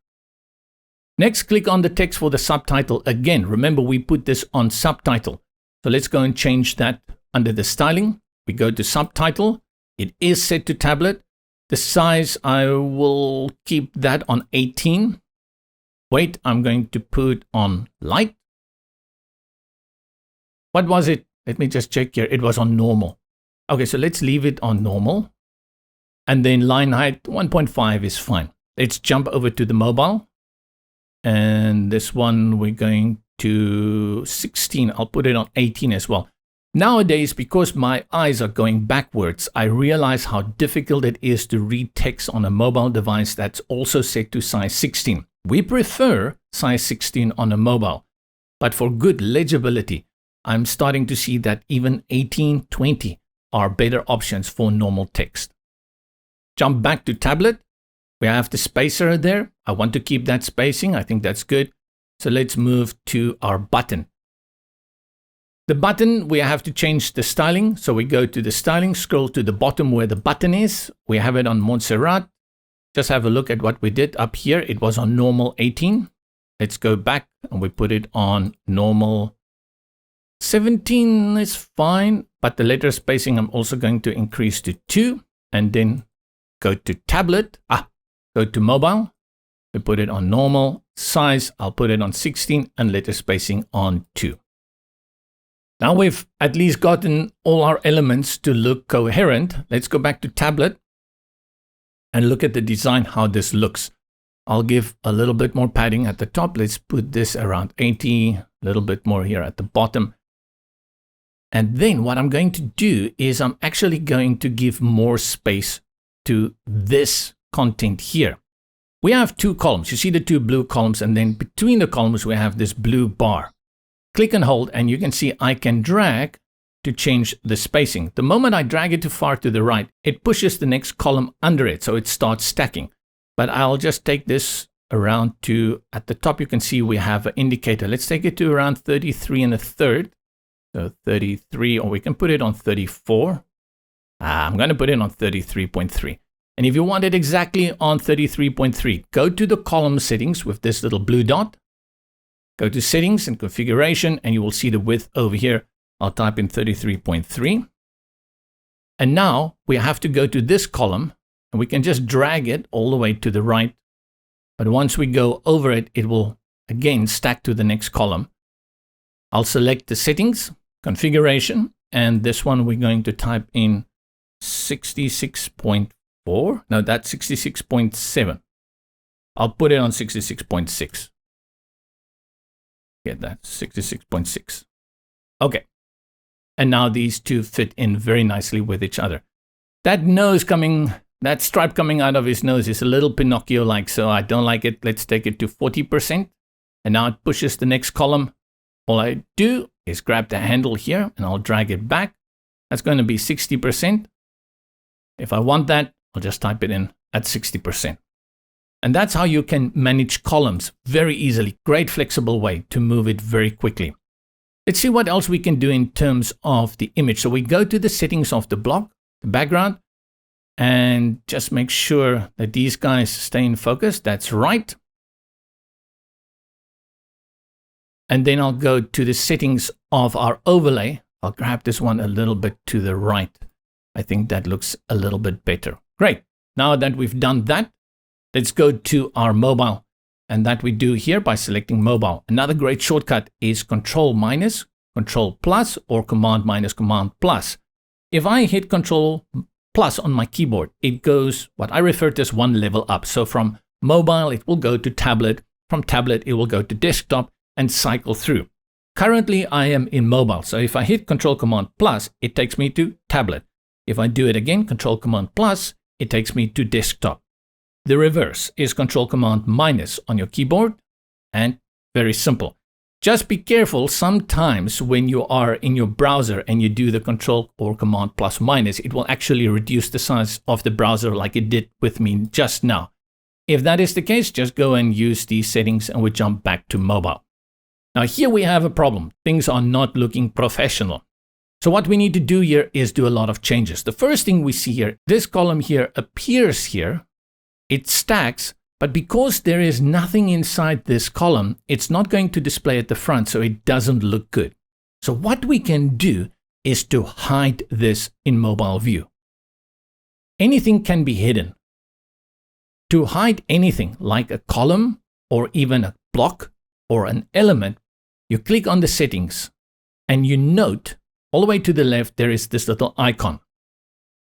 Next, click on the text for the subtitle. Again, remember we put this on subtitle. So let's go and change that under the styling. We go to subtitle. It is set to tablet. The size, I will keep that on 18. Weight, I'm going to put on light. What was it? Let me just check here. It was on normal. Okay, so let's leave it on normal. And then line height, 1.5 is fine. Let's jump over to the mobile. And this one, we're going to 16. I'll put it on 18 as well. Nowadays, because my eyes are going backwards, I realize how difficult it is to read text on a mobile device that's also set to size 16. We prefer size 16 on a mobile, but for good legibility, I'm starting to see that even 18, 20 are better options for normal text. Jump back to tablet. We have the spacer there. I want to keep that spacing. I think that's good. So let's move to our button. The button, we have to change the styling. So we go to the styling, scroll to the bottom where the button is. We have it on Montserrat. Just have a look at what we did up here. It was on normal 18. Let's go back and we put it on normal 17 is fine. But the letter spacing, I'm also going to increase to 2 and then go to tablet. Go to mobile. We put it on normal size. I'll put it on 16 and letter spacing on 2. Now we've at least gotten all our elements to look coherent. Let's go back to tablet and look at the design, how this looks. I'll give a little bit more padding at the top. Let's put this around 80, a little bit more here at the bottom. And then what I'm going to do is I'm actually going to give more space to this content here. We have 2 columns. You see the 2 blue columns, and then between the columns we have this blue bar. Click and hold, and you can see I can drag to change the spacing. The moment I drag it too far to the right, it pushes the next column under it, so it starts stacking. But I'll just take this around to, at the top you can see we have an indicator. Let's take it to around 33 1/3. So 33, or we can put it on 34. I'm going to put it on 33.3. And if you want it exactly on 33.3, go to the column settings with this little blue dot. Go to settings and configuration, and you will see the width over here. I'll type in 33.3. And now we have to go to this column, and we can just drag it all the way to the right. But once we go over it, it will again stack to the next column. I'll select the settings, configuration, and this one we're going to type in 66.4. No, that's 66.7. I'll put it on 66.6. Get that, 66.6. Okay. And now these two fit in very nicely with each other. That stripe coming out of his nose is a little Pinocchio-like, so I don't like it. Let's take it to 40%. And now it pushes the next column. All I do is grab the handle here and I'll drag it back. That's going to be 60%. If I want that, I'll just type it in at 60%. And that's how you can manage columns very easily. Great flexible way to move it very quickly. Let's see what else we can do in terms of the image. So we go to the settings of the block, the background, and just make sure that these guys stay in focus. That's right. And then I'll go to the settings of our overlay. I'll grab this one a little bit to the right. I think that looks a little bit better. Great. Now that we've done that, let's go to our mobile. And that we do here by selecting mobile. Another great shortcut is Control minus, Control plus, or Command minus, Command plus. If I hit Control plus on my keyboard, it goes what I refer to as one level up. So from mobile, it will go to tablet. From tablet, it will go to desktop and cycle through. Currently, I am in mobile. So if I hit Control Command plus, it takes me to tablet. If I do it again, Control Command plus, it takes me to desktop. The reverse is Control Command minus on your keyboard, and very simple. Just be careful sometimes when you are in your browser and you do the Control or Command plus minus, it will actually reduce the size of the browser like it did with me just now. If that is the case, just go and use these settings and we jump back to mobile. Now here we have a problem. Things are not looking professional. So what we need to do here is do a lot of changes. The first thing we see here, this column here appears here. It stacks, but because there is nothing inside this column, it's not going to display at the front, so it doesn't look good. So what we can do is to hide this in mobile view. Anything can be hidden. To hide anything like a column or even a block or an element, you click on the settings and you note all the way to the left, there is this little icon.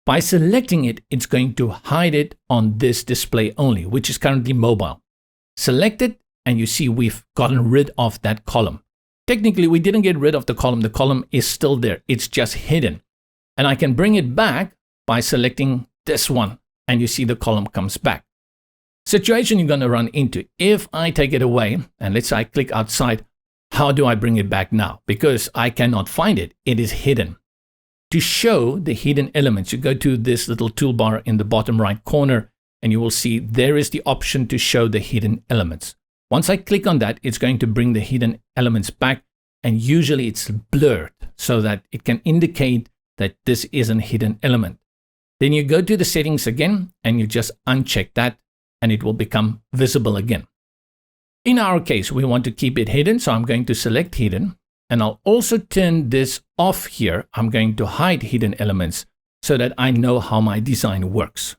By selecting it, it's going to hide it on this display only, which is currently mobile. Select it, and you see we've gotten rid of that column. Technically, we didn't get rid of the column. The column is still there. It's just hidden. And I can bring it back by selecting this one, and you see the column comes back. Situation you're going to run into. If I take it away, and let's say I click outside, how do I bring it back now? Because I cannot find it. It is hidden. To show the hidden elements, you go to this little toolbar in the bottom right corner and you will see there is the option to show the hidden elements. Once I click on that, it's going to bring the hidden elements back, and usually it's blurred so that it can indicate that this is a hidden element. Then you go to the settings again and you just uncheck that and it will become visible again. In our case, we want to keep it hidden, so I'm going to select hidden. And I'll also turn this off here. I'm going to hide hidden elements so that I know how my design works.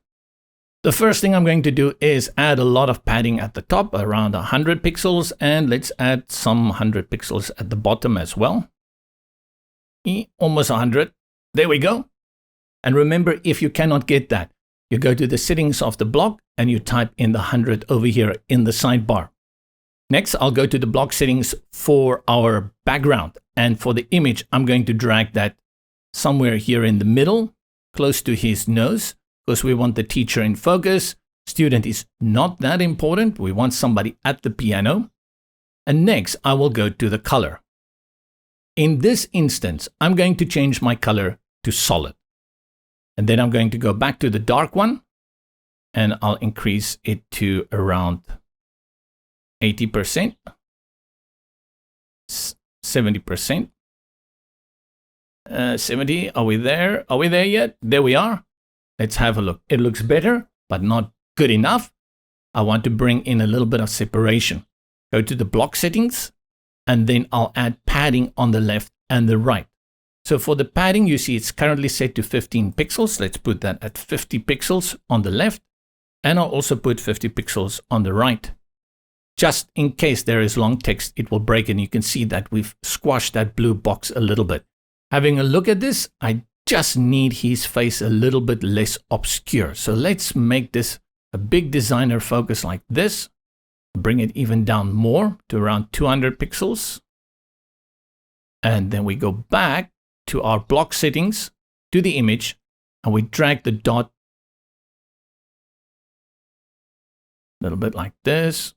The first thing I'm going to do is add a lot of padding at the top, around 100 pixels, and let's add some 100 pixels at the bottom as well. Almost 100. There we go. And remember, if you cannot get that, you go to the settings of the block and you type in the 100 over here in the sidebar. Next, I'll go to the block settings for our background. And for the image, I'm going to drag that somewhere here in the middle, close to his nose, because we want the teacher in focus. Student is not that important. We want somebody at the piano. And next, I will go to the color. In this instance, I'm going to change my color to solid. And then I'm going to go back to the dark one, and I'll increase it to around 80%, 70%, 70. Are we there? Are we there yet? There we are. Let's have a look. It looks better, but not good enough. I want to bring in a little bit of separation. Go to the block settings, and then I'll add padding on the left and the right. So for the padding, you see it's currently set to 15 pixels. Let's put that at 50 pixels on the left. And I'll also put 50 pixels on the right. Just in case there is long text, it will break, and you can see that we've squashed that blue box a little bit. Having a look at this, I just need his face a little bit less obscure. So let's make this a big designer focus like this. Bring it even down more to around 200 pixels. And then we go back to our block settings, to the image, and we drag the dot a little bit like this.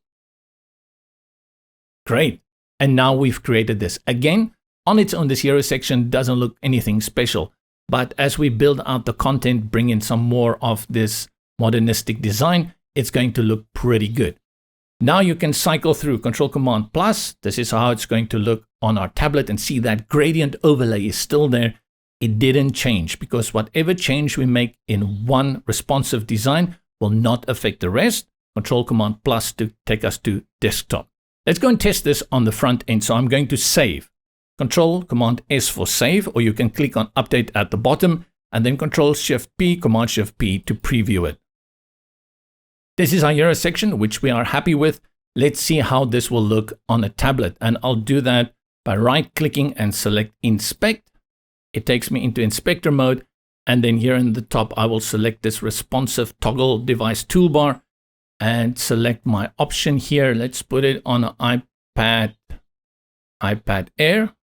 Great. And now we've created this. Again, on its own, this hero section doesn't look anything special. But as we build out the content, bring in some more of this modernistic design, it's going to look pretty good. Now you can cycle through Control-Command+. This is how it's going to look on our tablet, and see that gradient overlay is still there. It didn't change, because whatever change we make in one responsive design will not affect the rest. Control-Command+ to take us to desktop. Let's go and test this on the front end. So I'm going to save. Control-Command-S for save, or you can click on Update at the bottom, and then Control-Shift-P, Command-Shift-P to preview it. This is our hero section, which we are happy with. Let's see how this will look on a tablet. And I'll do that by right-clicking and select Inspect. It takes me into Inspector mode. And then here in the top, I will select this responsive toggle device toolbar and select my option here. Let's put it on an iPad Air.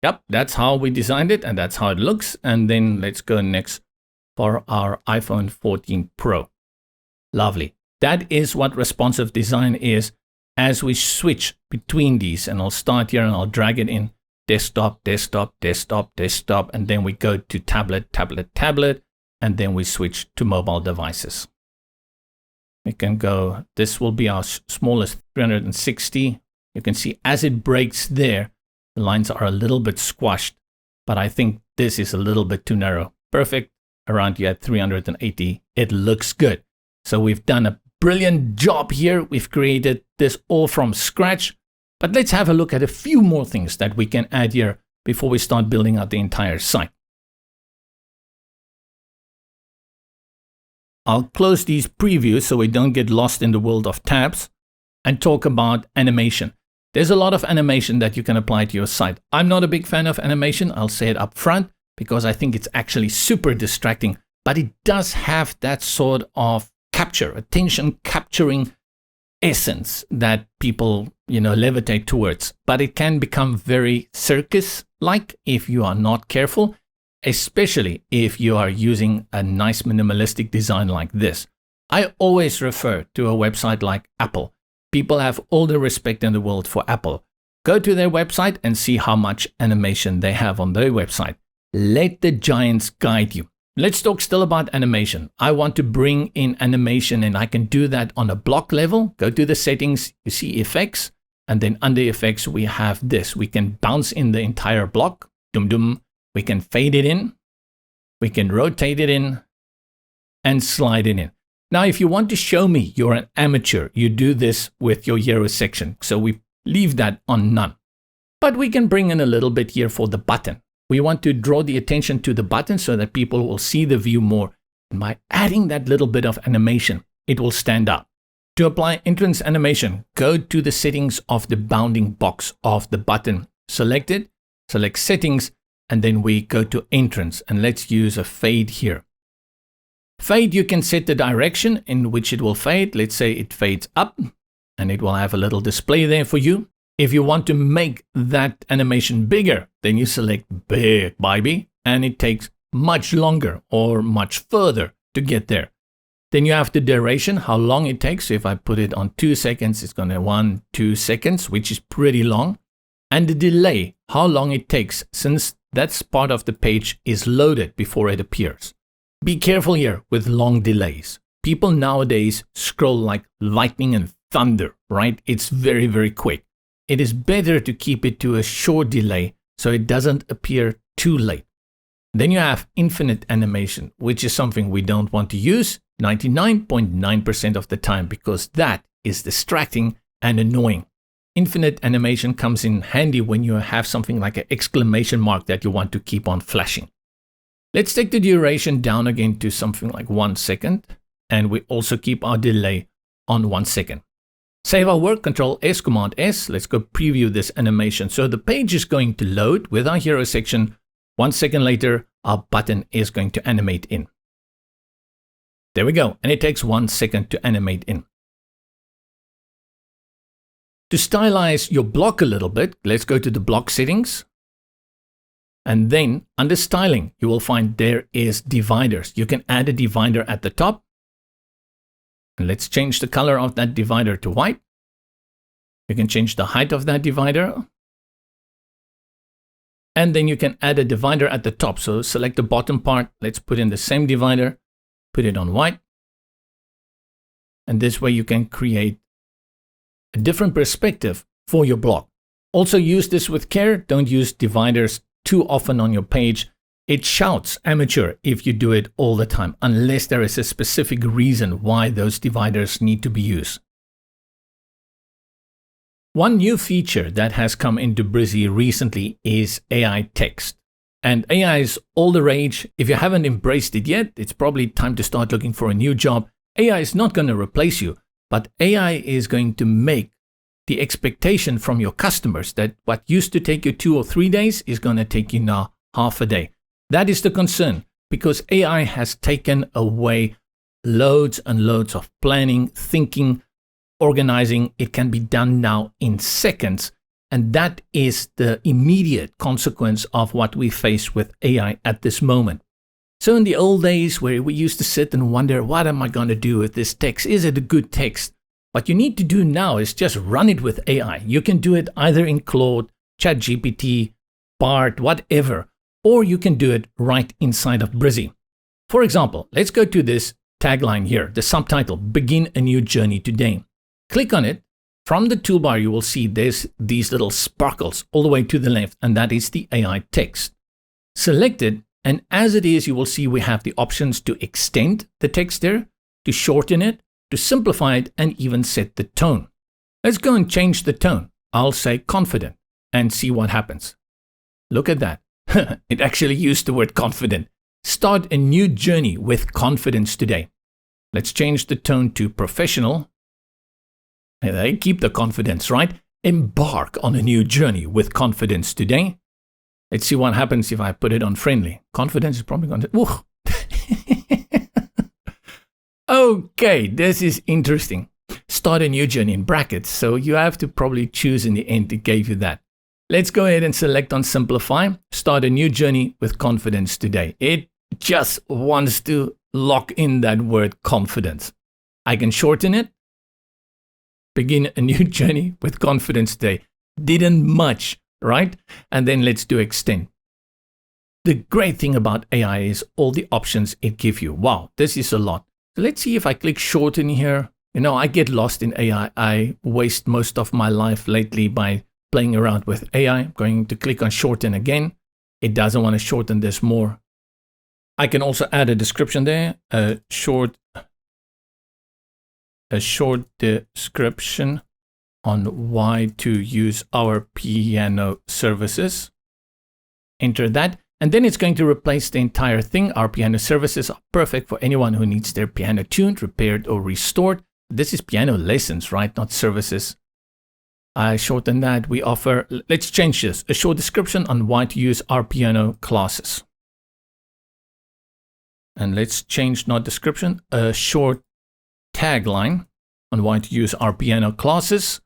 Yep, that's how we designed it, and that's how it looks. And then let's go next for our iPhone 14 Pro. Lovely. That is what responsive design is as we switch between these. And I'll start here and I'll drag it in desktop, desktop, desktop, desktop. And then we go to tablet, tablet, tablet. And then we switch to mobile devices. We can go, this will be our smallest 360. You can see as it breaks there, the lines are a little bit squashed. But I think this is a little bit too narrow. Perfect. Around here at 380. It looks good. So we've done a brilliant job here. We've created this all from scratch. But let's have a look at a few more things that we can add here before we start building out the entire site. I'll close these previews so we don't get lost in the world of tabs and talk about animation. There's a lot of animation that you can apply to your site. I'm not a big fan of animation. I'll say it up front because I think it's actually super distracting, but it does have that sort of attention capturing essence that people, levitate towards. But it can become very circus-like if you are not careful, especially if you are using a nice minimalistic design like this. I always refer to a website like Apple. People have all the respect in the world for Apple. Go to their website and see how much animation they have on their website. Let the giants guide you. Let's talk still about animation. I want to bring in animation, and I can do that on a block level. Go to the settings, you see effects, and then under effects, we have this. We can bounce in the entire block. Dum dum. We can fade it in. We can rotate it in and slide it in. Now, if you want to show me you're an amateur, you do this with your hero section. So we leave that on none. But we can bring in a little bit here for the button. We want to draw the attention to the button so that people will see the view more. And by adding that little bit of animation, it will stand out. To apply entrance animation, go to the settings of the bounding box of the button. Select it, select settings, and then we go to entrance. And let's use a fade here. Fade, you can set the direction in which it will fade. Let's say it fades up, and it will have a little display there for you. If you want to make that animation bigger, then you select big, baby, and it takes much longer or much further to get there. Then you have the duration, how long it takes. So if I put it on 2 seconds, it's going to 1-2 seconds, which is pretty long. And the delay, how long it takes since that part of the page is loaded before it appears. Be careful here with long delays. People nowadays scroll like lightning and thunder, right? It's very, very quick. It is better to keep it to a short delay so it doesn't appear too late. Then you have infinite animation, which is something we don't want to use 99.9% of the time because that is distracting and annoying. Infinite animation comes in handy when you have something like an exclamation mark that you want to keep on flashing. Let's take the duration down again to something like 1 second, and we also keep our delay on 1 second. Save our work, Control S, Command S. Let's go preview this animation. So the page is going to load with our hero section. 1 second later, our button is going to animate in. There we go. And it takes 1 second to animate in. To stylize your block a little bit, let's go to the block settings. And then under styling, you will find there is dividers. You can add a divider at the top. And let's change the color of that divider to white. You can change the height of that divider. And then you can add a divider at the top. So select the bottom part. Let's put in the same divider, put it on white. And this way you can create a different perspective for your block. Also use this with care. Don't use dividers too often on your page. It shouts amateur if you do it all the time, unless there is a specific reason why those dividers need to be used. One new feature that has come into Brizy recently is AI text. And AI is all the rage. If you haven't embraced it yet, it's probably time to start looking for a new job. AI is not going to replace you, but AI is going to make the expectation from your customers that what used to take you 2 or 3 days is going to take you now half a day. That is the concern, because AI has taken away loads and loads of planning, thinking, organizing. It can be done now in seconds. And that is the immediate consequence of what we face with AI at this moment. So in the old days where we used to sit and wonder, what am I going to do with this text? Is it a good text? What you need to do now is just run it with AI. You can do it either in Claude, ChatGPT, Bard, whatever. Or you can do it right inside of Brizy. For example, let's go to this tagline here, the subtitle, Begin a New Journey Today. Click on it. From the toolbar, you will see there's these little sparkles all the way to the left, and that is the AI text. Select it, and as it is, you will see we have the options to extend the text there, to shorten it, to simplify it, and even set the tone. Let's go and change the tone. I'll say confident and see what happens. Look at that. It actually used the word confident. Start a new journey with confidence today. Let's change the tone to professional. And they keep the confidence, right? Embark on a new journey with confidence today. Let's see what happens if I put it on friendly. Confidence is probably going to... Okay, this is interesting. Start a new journey in brackets. So you have to probably choose in the end. It gave you that. Let's go ahead and select on simplify. Start a new journey with confidence today. It just wants to lock in that word confidence. I can shorten it. Begin a new journey with confidence today. Didn't much, right? And then let's do extend. The great thing about AI is all the options it gives you. Wow, this is a lot. So let's see if I click shorten here. You know, I get lost in AI. I waste most of my life lately by playing around with AI. I'm going to click on shorten again. It doesn't want to shorten this more. I can also add a description there, a short description on why to use our piano services. Enter that, and then it's going to replace the entire thing. Our piano services are perfect for anyone who needs their piano tuned, repaired, or restored. This is piano lessons, right? Not services. I shorten that. We offer, let's change this, a short description on why to use our piano classes. And let's change not description, a short tagline on why to use our piano classes.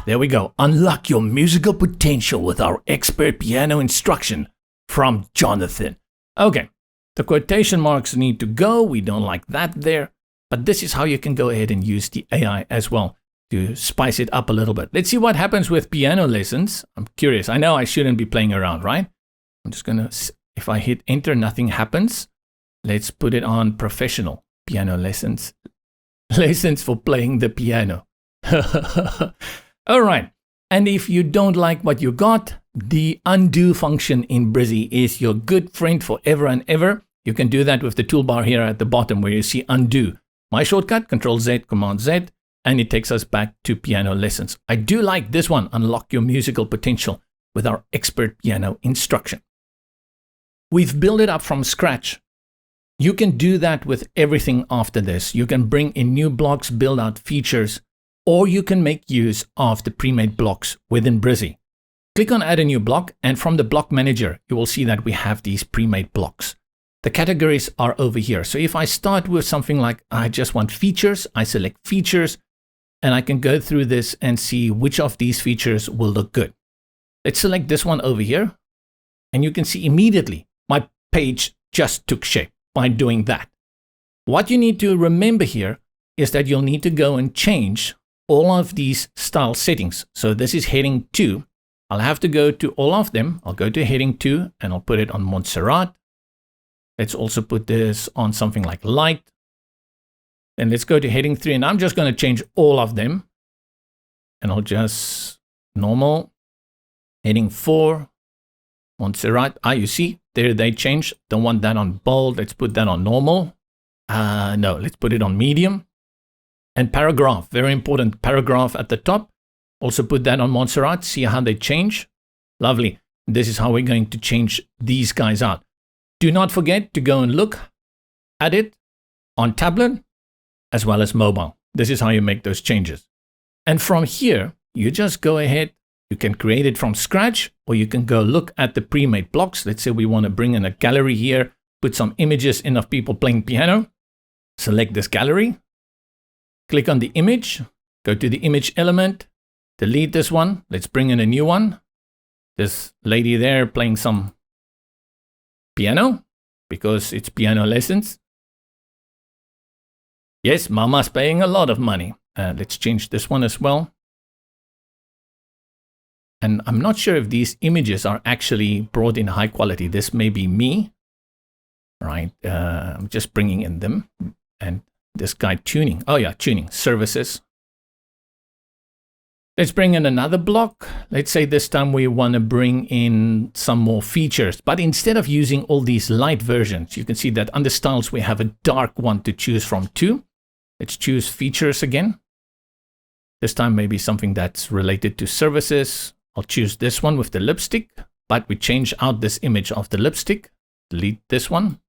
There we go. Unlock your musical potential with our expert piano instruction from Jonathan. Okay, the quotation marks need to go. We don't like that there. But this is how you can go ahead and use the AI as well to spice it up a little bit. Let's see what happens with piano lessons. I'm curious. I know I shouldn't be playing around, right? I'm just going to, if I hit enter, nothing happens. Let's put it on professional piano lessons. Lessons for playing the piano. All right. And if you don't like what you got, The undo function in Brizy is your good friend forever and ever. You can do that with the toolbar here at the bottom where you see undo. My shortcut, Control Z, Command Z, and it takes us back to piano lessons. I do like this one, unlock your musical potential with our expert piano instruction. We've built it up from scratch. You can do that with everything after this. You can bring in new blocks, build out features, or you can make use of the pre-made blocks within Brizy. Click on Add a New Block, and from the Block Manager, you will see that we have these pre-made blocks. The categories are over here. So if I start with something like I just want features, I select features, and I can go through this and see which of these features will look good. Let's select this one over here, and you can see immediately my page just took shape by doing that. What you need to remember here is that you'll need to go and change all of these style settings. So this is heading 2. I'll have to go to all of them. I'll go to heading 2 and I'll put it on Montserrat. Let's also put this on something like light. And let's go to heading 3, and I'm just going to change all of them. And I'll just normal, heading 4, Montserrat. You see, there they change. Don't want that on bold. Let's put that on normal. No, let's put it on medium. And paragraph, very important, paragraph at the top. Also put that on Montserrat. See how they change. Lovely. This is how we're going to change these guys out. Do not forget to go and look at it on tablet as well as mobile. This is how you make those changes. And from here, you just go ahead. You can create it from scratch, or you can go look at the pre-made blocks. Let's say we want to bring in a gallery here, put some images in of people playing piano. Select this gallery. Click on the image. Go to the image element. Delete this one. Let's bring in a new one. This lady there playing some piano because it's piano lessons. Yes, Mama's paying a lot of money. Let's change this one as well. And I'm not sure if these images are actually brought in high quality. This may be me, right? I'm just bringing in them. And this guy tuning. Oh yeah, tuning, services. Let's bring in another block. Let's say this time we want to bring in some more features, but instead of using all these light versions, you can see that under styles, we have a dark one to choose from too. Let's choose features again. This time maybe something that's related to services. I'll choose this one with the lipstick, but we change out this image of the lipstick. Delete this one.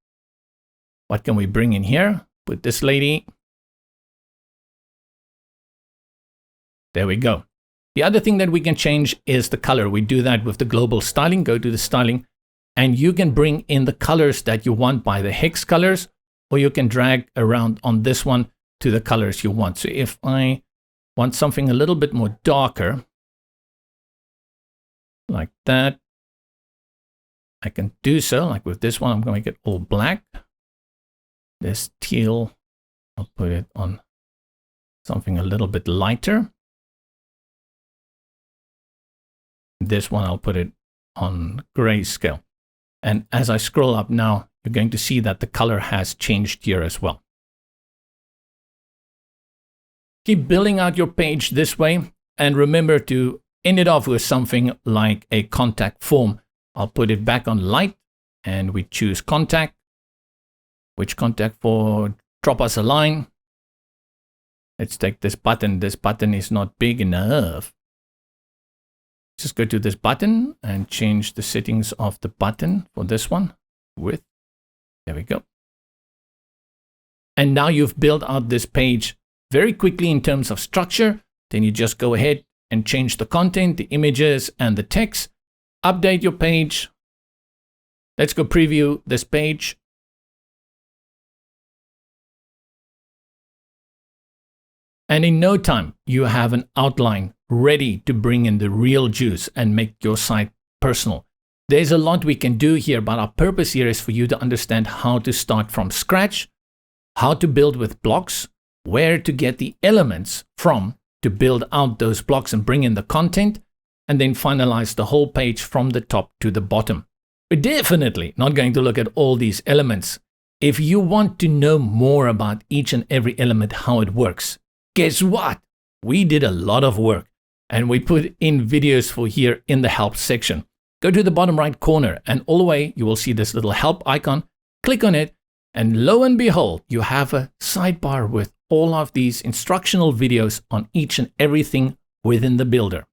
What can we bring in here? Put this lady. There we go. The other thing that we can change is the color. We do that with the global styling. Go to the styling, and you can bring in the colors that you want by the hex colors, or you can drag around on this one to the colors you want. So if I want something a little bit more darker, like that, I can do so. Like with this one, I'm going to make it all black. This teal, I'll put it on something a little bit lighter. This one, I'll put it on grayscale. And as I scroll up now, you're going to see that the color has changed here as well. Keep building out your page this way. And remember to end it off with something like a contact form. I'll put it back on light, and we choose contact. Which contact for? Drop us a line. Let's take this button. This button is not big enough. Just go to this button and change the settings of the button for this one. Width. There we go. And now you've built out this page very quickly in terms of structure. Then you just go ahead and change the content, the images, and the text. Update your page. Let's go preview this page. And in no time, you have an outline ready to bring in the real juice and make your site personal. There's a lot we can do here, but our purpose here is for you to understand how to start from scratch, how to build with blocks, where to get the elements from to build out those blocks and bring in the content, and then finalize the whole page from the top to the bottom. We're definitely not going to look at all these elements. If you want to know more about each and every element, how it works, guess what? We did a lot of work, and we put in videos for here in the help section. go to the bottom right corner, and all the way you will see this little help icon. Click on it, and lo and behold, you have a sidebar with all of these instructional videos on each and everything within the builder.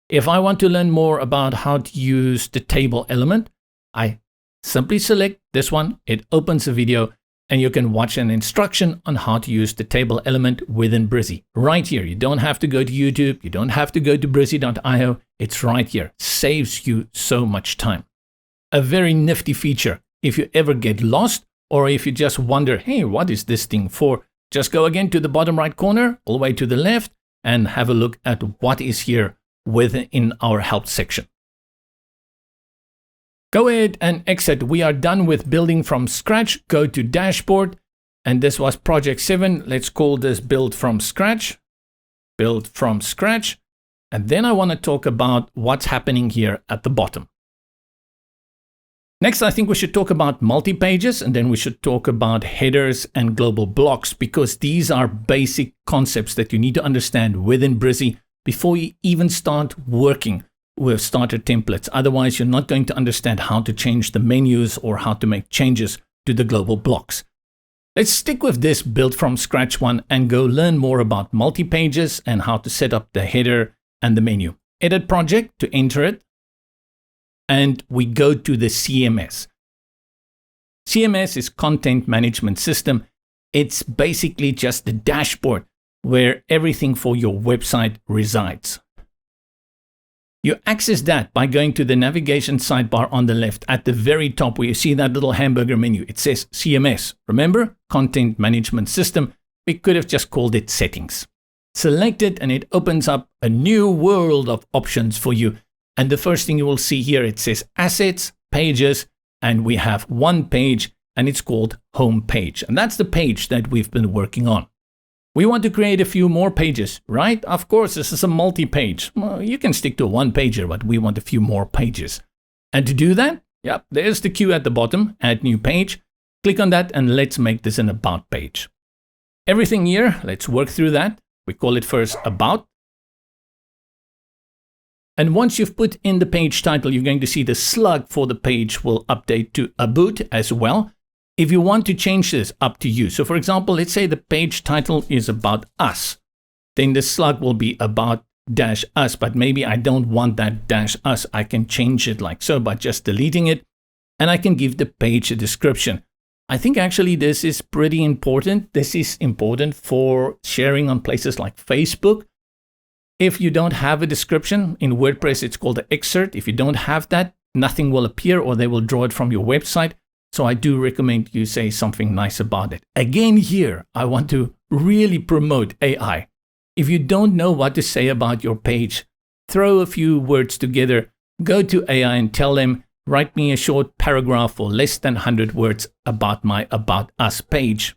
If I want to learn more about how to use the table element, I simply select this one. It opens a video, and you can watch an instruction on how to use the table element within Brizy. Right here. You don't have to go to YouTube. You don't have to go to brizy.io. It's right here. Saves you so much time. A very nifty feature. If you ever get lost, or if you just wonder, hey, what is this thing for? Just go again to the bottom right corner, all the way to the left, and have a look at what is here within our help section. Go ahead and exit. We are done with building from scratch. Go to dashboard. And this was project 7. Let's call this build from scratch. Build from scratch. And then I want to talk about what's happening here at the bottom. Next, I think we should talk about multi-pages, and then we should talk about headers and global blocks, because these are basic concepts that you need to understand within Brizy before you even start working with starter templates. Otherwise, you're not going to understand how to change the menus or how to make changes to the global blocks. Let's stick with this build from scratch one and go learn more about multi-pages and how to set up the header and the menu. Edit project to enter it. And we go to the CMS. CMS is Content Management System. It's basically just the dashboard where everything for your website resides. You access that by going to the navigation sidebar on the left at the very top where you see that little hamburger menu. It says CMS. Remember, Content Management System. We could have just called it Settings. Select it and it opens up a new world of options for you. And the first thing you will see here, it says Assets, Pages, and we have one page and it's called Home Page. And that's the page that we've been working on. We want to create a few more pages, right? Of course, this is a multi-page. Well, you can stick to one pager, but we want a few more pages. And to do that, yep, there's the queue at the bottom, Add New Page. Click on that and let's make this an About page. Everything here, let's work through that. We call it first About. And once you've put in the page title, you're going to see the slug for the page will update to About as well. If you want to change this, up to you. So for example, let's say the page title is About Us. Then the slug will be About -us, but maybe I don't want that -us. I can change it like so by just deleting it. And I can give the page a description. I think actually this is pretty important. This is important for sharing on places like Facebook. If you don't have a description, in WordPress it's called an excerpt. If you don't have that, nothing will appear or they will draw it from your website. So I do recommend you say something nice about it. Again here, I want to really promote AI. If you don't know what to say about your page, throw a few words together, go to AI and tell them, write me a short paragraph for less than 100 words about my About Us page.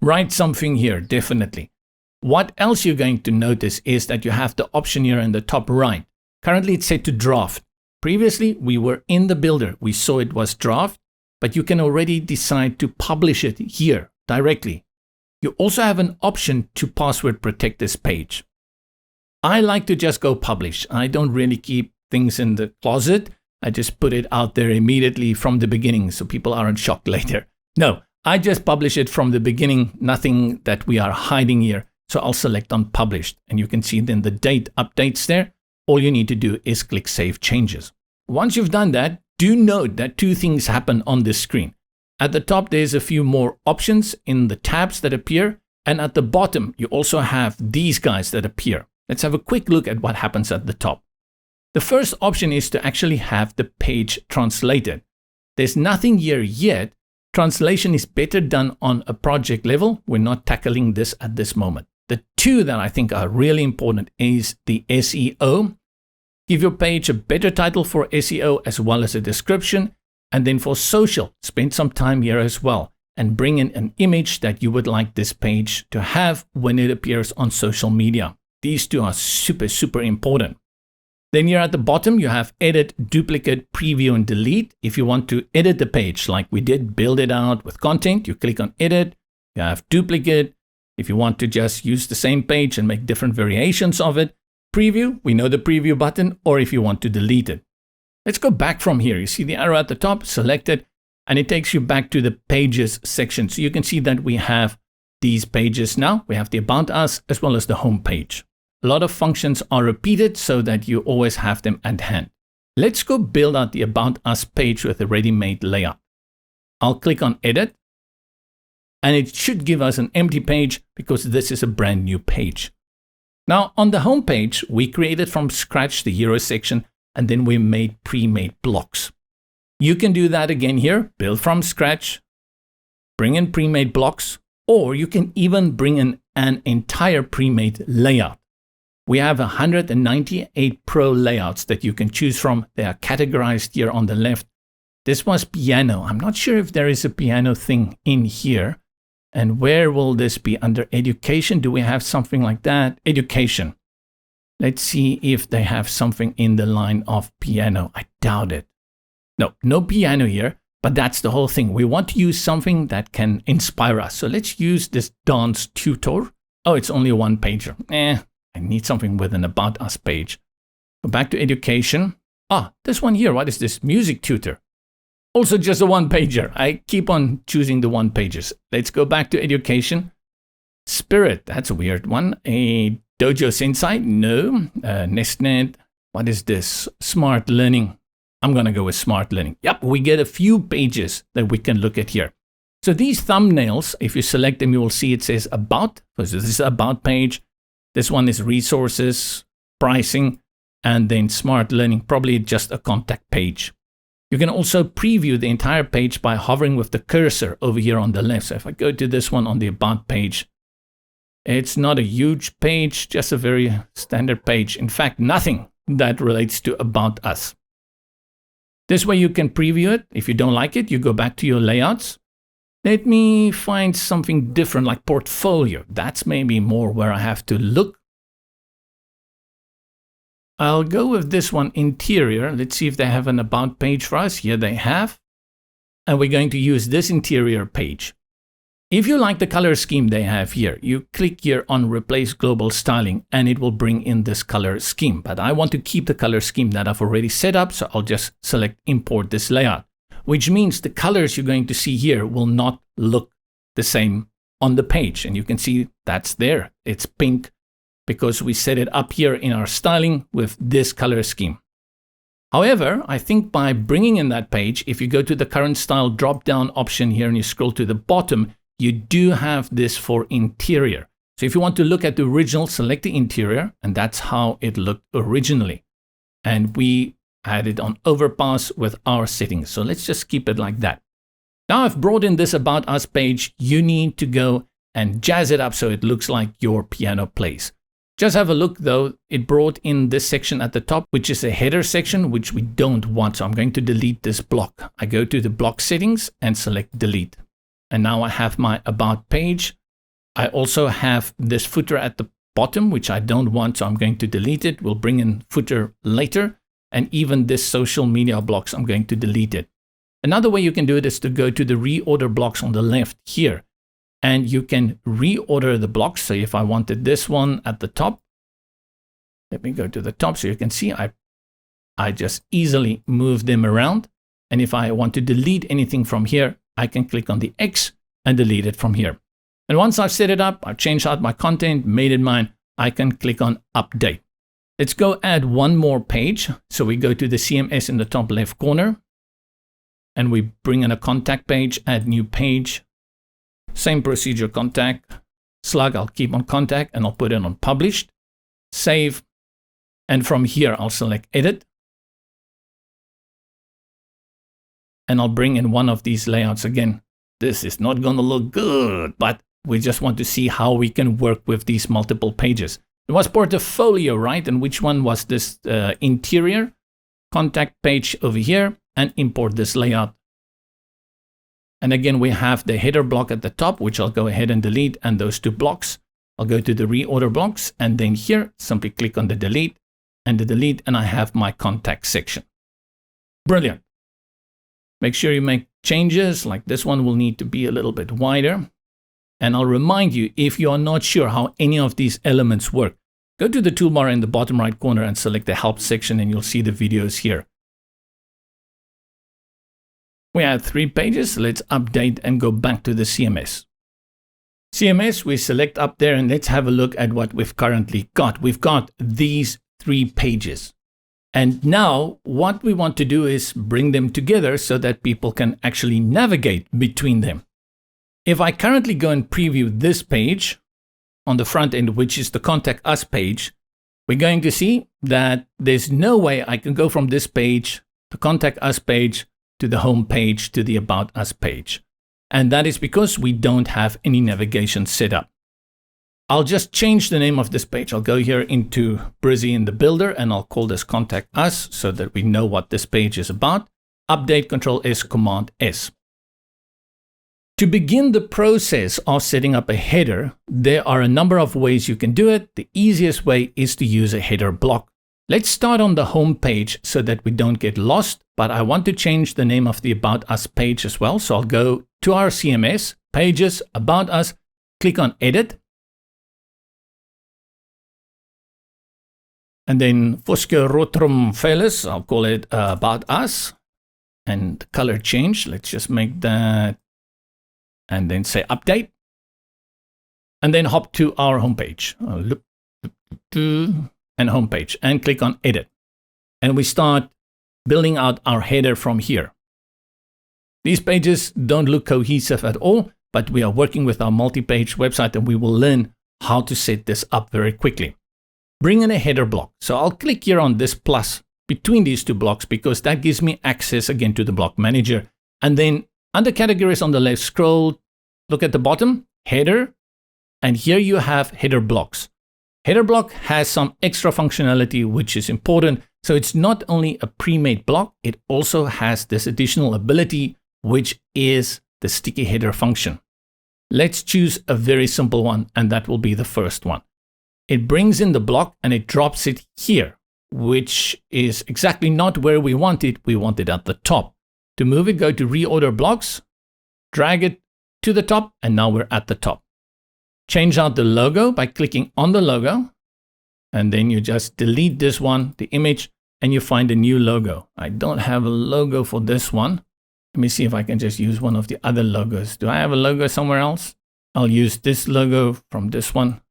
Write something here, definitely. What else you're going to notice is that you have the option here in the top right. Currently it's set to draft. Previously we were in the builder. We saw it was draft, but you can already decide to publish it here directly. You also have an option to password protect this page. I like to just go publish. I don't really keep things in the closet. I just put it out there immediately from the beginning so people aren't shocked later. No, I just publish it from the beginning. Nothing that we are hiding here. So I'll select on published and you can see then the date updates there. All you need to do is click Save Changes. Once you've done that, do note that two things happen on this screen. At the top, there's a few more options in the tabs that appear. And at the bottom, you also have these guys that appear. Let's have a quick look at what happens at the top. The first option is to actually have the page translated. There's nothing here yet. Translation is better done on a project level. We're not tackling this at this moment. The two that I think are really important is the SEO. Give your page a better title for SEO as well as a description. And then for social, spend some time here as well and bring in an image that you would like this page to have when it appears on social media. These two are super, super important. Then here at the bottom, you have edit, duplicate, preview, and delete. If you want to edit the page like we did, build it out with content, you click on edit. You have duplicate. If you want to just use the same page and make different variations of it, preview, we know the preview button, or if you want to delete it. Let's go back from here. You see the arrow at the top, select it, and it takes you back to the Pages section. So you can see that we have these pages now. We have the About Us as well as the Home page. A lot of functions are repeated so that you always have them at hand. Let's go build out the About Us page with a ready-made layout. I'll click on Edit, and it should give us an empty page because this is a brand new page. Now on the Home page, we created from scratch the Hero section, and then we made pre-made blocks. You can do that again here, build from scratch, bring in pre-made blocks, or you can even bring in an entire pre-made layout. We have 198 pro layouts that you can choose from. They are categorized here on the left. This was piano. I'm not sure if there is a piano thing in here. And where will this be? Under education, do we have something like that? Education. Let's see if they have something in the line of piano. I doubt it. No piano here, but that's the whole thing. We want to use something that can inspire us. So let's use this dance tutor. Oh, it's only a one pager. I need something with an About Us page. Go back to education. This one here. What is this? Music tutor. Also just a one pager. I keep on choosing the one pages. Let's go back to education. Spirit. That's a weird one. A Dojo Sensei. No. Nestnet. What is this? Smart learning. I'm going to go with smart learning. Yep, we get a few pages that we can look at here. So these thumbnails, if you select them, you will see it says About. So this is About page. This one is resources, pricing, and then smart learning, probably just a contact page. You can also preview the entire page by hovering with the cursor over here on the left. So if I go to this one on the About page, it's not a huge page, just a very standard page. In fact, nothing that relates to About Us. This way you can preview it. If you don't like it, you go back to your layouts. Let me find something different like portfolio. That's maybe more where I have to look. I'll go with this one, interior. Let's see if they have an About page for us. Here they have. And we're going to use this interior page. If you like the color scheme they have here, you click here on Replace Global Styling and it will bring in this color scheme. But I want to keep the color scheme that I've already set up, so I'll just select Import this layout, which means the colors you're going to see here will not look the same on the page. And you can see that's there. It's pink because we set it up here in our styling with this color scheme. However, I think by bringing in that page, if you go to the current style drop-down option here and you scroll to the bottom, you do have this for interior. So if you want to look at the original, select the interior, and that's how it looked originally. And we had it on overpass with our settings. So let's just keep it like that. Now I've brought in this About Us page. You need to go and jazz it up so it looks like your piano plays. Just have a look though, it brought in this section at the top, which is a header section, which we don't want. So I'm going to delete this block. I go to the block settings and select delete. And now I have my About page. I also have this footer at the bottom, which I don't want. So I'm going to delete it. We'll bring in footer later. And even this social media blocks, I'm going to delete it. Another way you can do it is to go to the reorder blocks on the left here. And you can reorder the blocks. So if I wanted this one at the top, let me go to the top so you can see I just easily move them around. And if I want to delete anything from here, I can click on the X and delete it from here. And once I've set it up, I've changed out my content, made it mine, I can click on Update. Let's go add one more page. So we go to the CMS in the top left corner. And we bring in a contact page, add new page. Same procedure, contact. Slug, I'll keep on contact and I'll put it on published. Save. And from here, I'll select Edit. And I'll bring in one of these layouts again. This is not going to look good, but we just want to see how we can work with these multiple pages. It was portfolio, right? And which one was this interior? Contact page over here and import this layout. And again, we have the header block at the top, which I'll go ahead and delete. And those two blocks, I'll go to the reorder blocks. And then here, simply click on the delete and the delete. And I have my contact section. Brilliant. Make sure you make changes, like this one will need to be a little bit wider. And I'll remind you, if you are not sure how any of these elements work, go to the toolbar in the bottom right corner and select the help section and you'll see the videos here. We have 3 pages. Let's update and go back to the CMS. CMS, we select up there and let's have a look at what we've currently got. We've got these 3 pages. And now what we want to do is bring them together so that people can actually navigate between them. If I currently go and preview this page on the front end, which is the Contact Us page, we're going to see that there's no way I can go from this page, the Contact Us page, to the home page, to the About Us page. And that is because we don't have any navigation set up. I'll just change the name of this page. I'll go here into Brizy in the Builder and I'll call this Contact Us so that we know what this page is about. Update, Control S, Command S. To begin the process of setting up a header, there are a number of ways you can do it. The easiest way is to use a header block. Let's start on the home page so that we don't get lost, but I want to change the name of the About Us page as well. So I'll go to our CMS, Pages, About Us, click on Edit. And then Foske Rotrum Felis, I'll call it About Us. And color change, let's just make that. And then say Update. And then hop to our homepage. And homepage. And click on Edit. And we start building out our header from here. These pages don't look cohesive at all, but we are working with our multi-page website and we will learn how to set this up very quickly. Bring in a header block. So I'll click here on this plus between these 2 blocks because that gives me access again to the block manager. And then under categories on the left, scroll, look at the bottom, header, and here you have header blocks. Header block has some extra functionality which is important. So it's not only a pre-made block, it also has this additional ability which is the sticky header function. Let's choose a very simple one and that will be the first one. It brings in the block and it drops it here, which is exactly not where we want it. We want it at the top. To move it, go to Reorder Blocks, drag it to the top, and now we're at the top. Change out the logo by clicking on the logo, and then you just delete this one, the image, and you find a new logo. I don't have a logo for this one. Let me see if I can just use one of the other logos. Do I have a logo somewhere else? I'll use this logo from this one.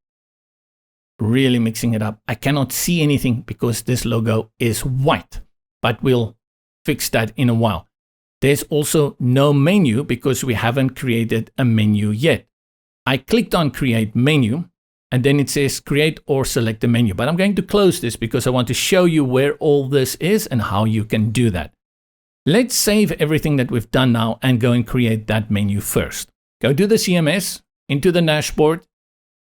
Really mixing it up. I cannot see anything because this logo is white, but we'll fix that in a while. There's also no menu because we haven't created a menu yet. I clicked on Create Menu and then it says Create or Select a Menu. But I'm going to close this because I want to show you where all this is and how you can do that. Let's save everything that we've done now and go and create that menu first. Go to the CMS, into the dashboard,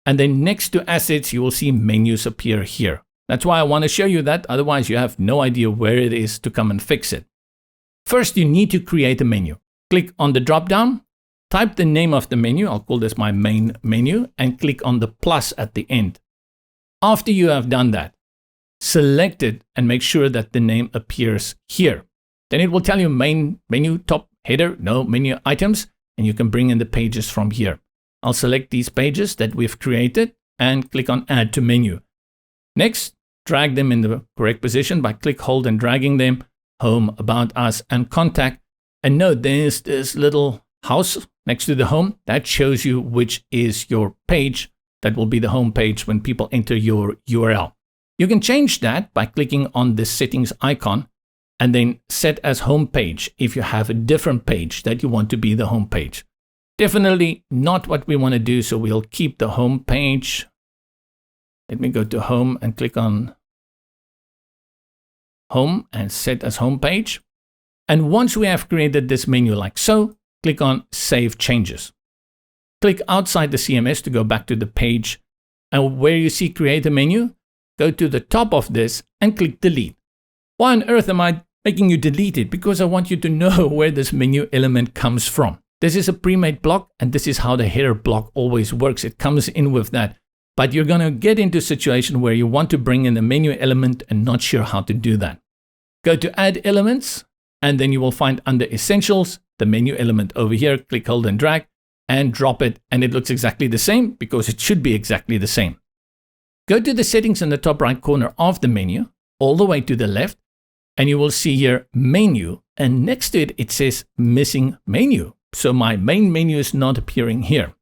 and then next to Assets, you will see menus appear here. That's why I want to show you that. Otherwise, you have no idea where it is to come and fix it. First, you need to create a menu. Click on the drop-down, type the name of the menu. I'll call this my main menu, and click on the plus at the end. After you have done that, select it and make sure that the name appears here. Then it will tell you main menu, top, header, no menu items, and you can bring in the pages from here. I'll select these pages that we've created and click on Add to Menu. Next, drag them in the correct position by click, hold, and dragging them, Home, About Us, and Contact. And note there's this little house next to the home that shows you which is your page. That will be the home page when people enter your URL. You can change that by clicking on the settings icon and then set as home page if you have a different page that you want to be the home page. Definitely not what we want to do, so we'll keep the home page. Let me go to home and click on home and set as home page. And once we have created this menu like so, click on Save Changes. Click outside the CMS to go back to the page, and where you see Create a Menu, go to the top of this and click Delete. Why on earth am I making you delete it? Because I want you to know where this menu element comes from. This is a pre-made block, and this is how the header block always works. It comes in with that. But you're going to get into a situation where you want to bring in a menu element and not sure how to do that. Go to Add Elements, and then you will find under Essentials, the menu element over here. Click, hold, and drag, and drop it. And it looks exactly the same because it should be exactly the same. Go to the settings in the top right corner of the menu, all the way to the left, and you will see here Menu and next to it, it says missing menu. So my main menu is not appearing here.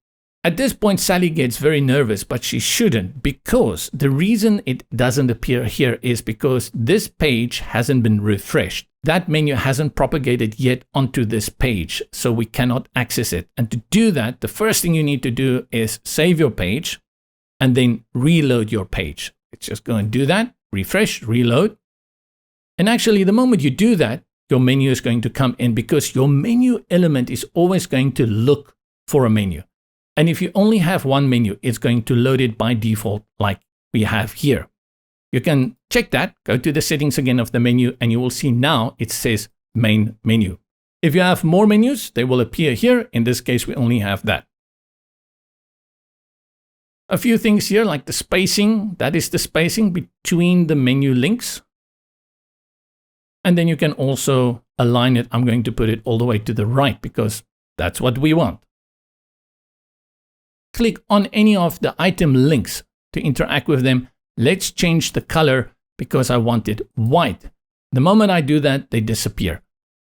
At this point, Sally gets very nervous, but she shouldn't, because the reason it doesn't appear here is because this page hasn't been refreshed. That menu hasn't propagated yet onto this page, so we cannot access it. And to do that, the first thing you need to do is save your page and then reload your page. Let's just go and do that. Refresh, reload. And actually, the moment you do that, your menu is going to come in, because your menu element is always going to look for a menu. And if you only have one menu, it's going to load it by default like we have here. You can check that, go to the settings again of the menu, and you will see now it says main menu. If you have more menus, they will appear here. In this case, we only have that. A few things here like the spacing, that is the spacing between the menu links. And then you can also align it. I'm going to put it all the way to the right because that's what we want. Click on any of the item links to interact with them. Let's change the color because I want it white. The moment I do that, they disappear.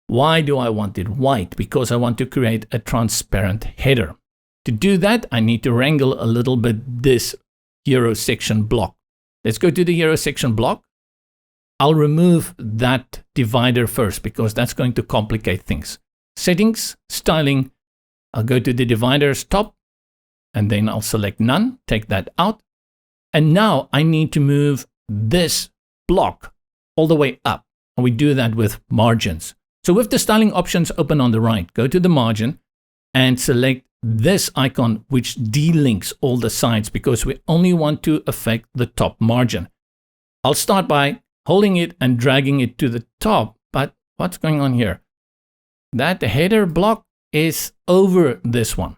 Why do I want it white? Because I want to create a transparent header. To do that, I need to wrangle a little bit this hero section block. Let's go to the hero section block. I'll remove that divider first because that's going to complicate things. Settings, styling. I'll go to the dividers top and then I'll select none, take that out. And now I need to move this block all the way up. And we do that with margins. So with the styling options open on the right, go to the margin and select this icon, which delinks all the sides because we only want to affect the top margin. I'll start by holding it and dragging it to the top. But what's going on here? That header block is over this one.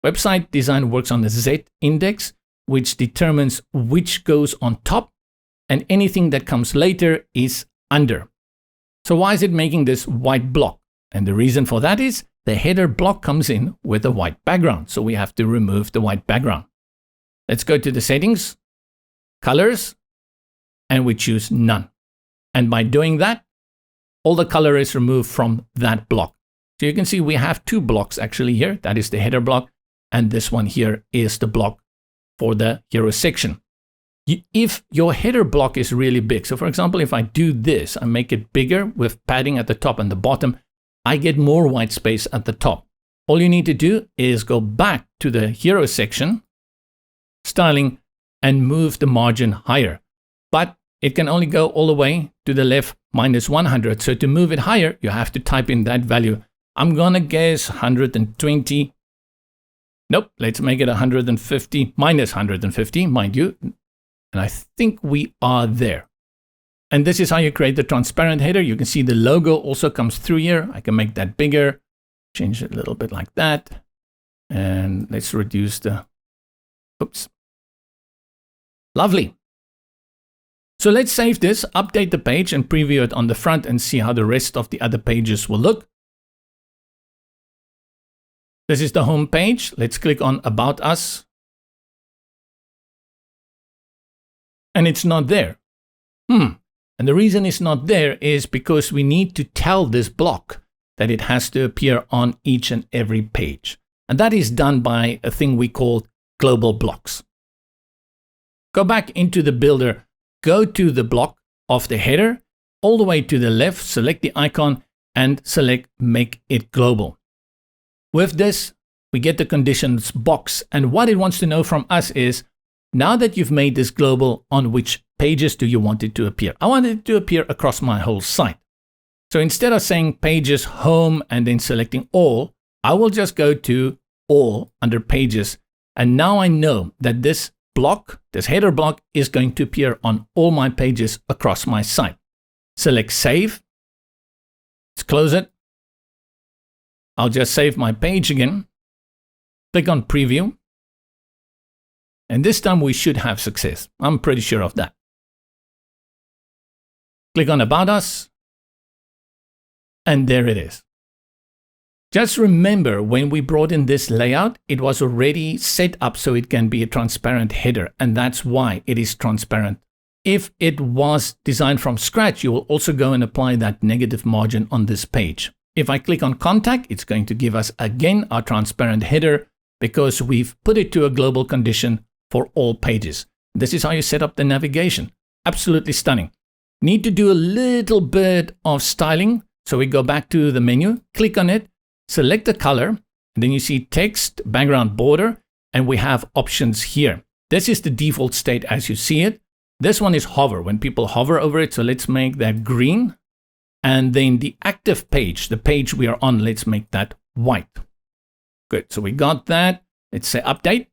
Website design works on the Z index, which determines which goes on top and anything that comes later is under. So why is it making this white block? And the reason for that is the header block comes in with a white background. So we have to remove the white background. Let's go to the settings, colors, and we choose none. And by doing that, all the color is removed from that block. So you can see we have two blocks actually here. That is the header block. And this one here is the block for the hero section. If your header block is really big, so for example, if I do this, I make it bigger with padding at the top and the bottom, I get more white space at the top. All you need to do is go back to the hero section, styling, and move the margin higher. But it can only go all the way to the left -100. So to move it higher, you have to type in that value. I'm gonna guess 120. Nope, let's make it 150, -150, mind you. And I think we are there. And this is how you create the transparent header. You can see the logo also comes through here. I can make that bigger, change it a little bit like that. And let's reduce the, oops. Lovely. So let's save this, update the page and preview it on the front and see how the rest of the other pages will look. This is the home page. Let's click on About Us. And it's not there. And the reason it's not there is because we need to tell this block that it has to appear on each and every page. And that is done by a thing we call global blocks. Go back into the builder, go to the block of the header, all the way to the left, select the icon and select Make It Global. With this, we get the conditions box. And what it wants to know from us is, now that you've made this global, on which pages do you want it to appear? I want it to appear across my whole site. So instead of saying pages, home, and then selecting all, I will just go to all under pages. And now I know that this block, this header block, is going to appear on all my pages across my site. Select Save. Let's close it. I'll just save my page again. Click on Preview. And this time we should have success. I'm pretty sure of that. Click on About Us. And there it is. Just remember, when we brought in this layout, it was already set up so it can be a transparent header. And that's why it is transparent if it was designed from scratch, you will also go and apply that negative margin on this page. If I click on contact, it's going to give us again our transparent header because we've put it to a global condition for all pages. This is how you set up the navigation. Absolutely stunning. Need to do a little bit of styling. So we go back to the menu, click on it, select the color, and then you see text, background border, and we have options here. This is the default state as you see it. This one is hover, when people hover over it. So let's make that green. And then the active page, the page we are on, let's make that white. Good, so we got that. Let's say update.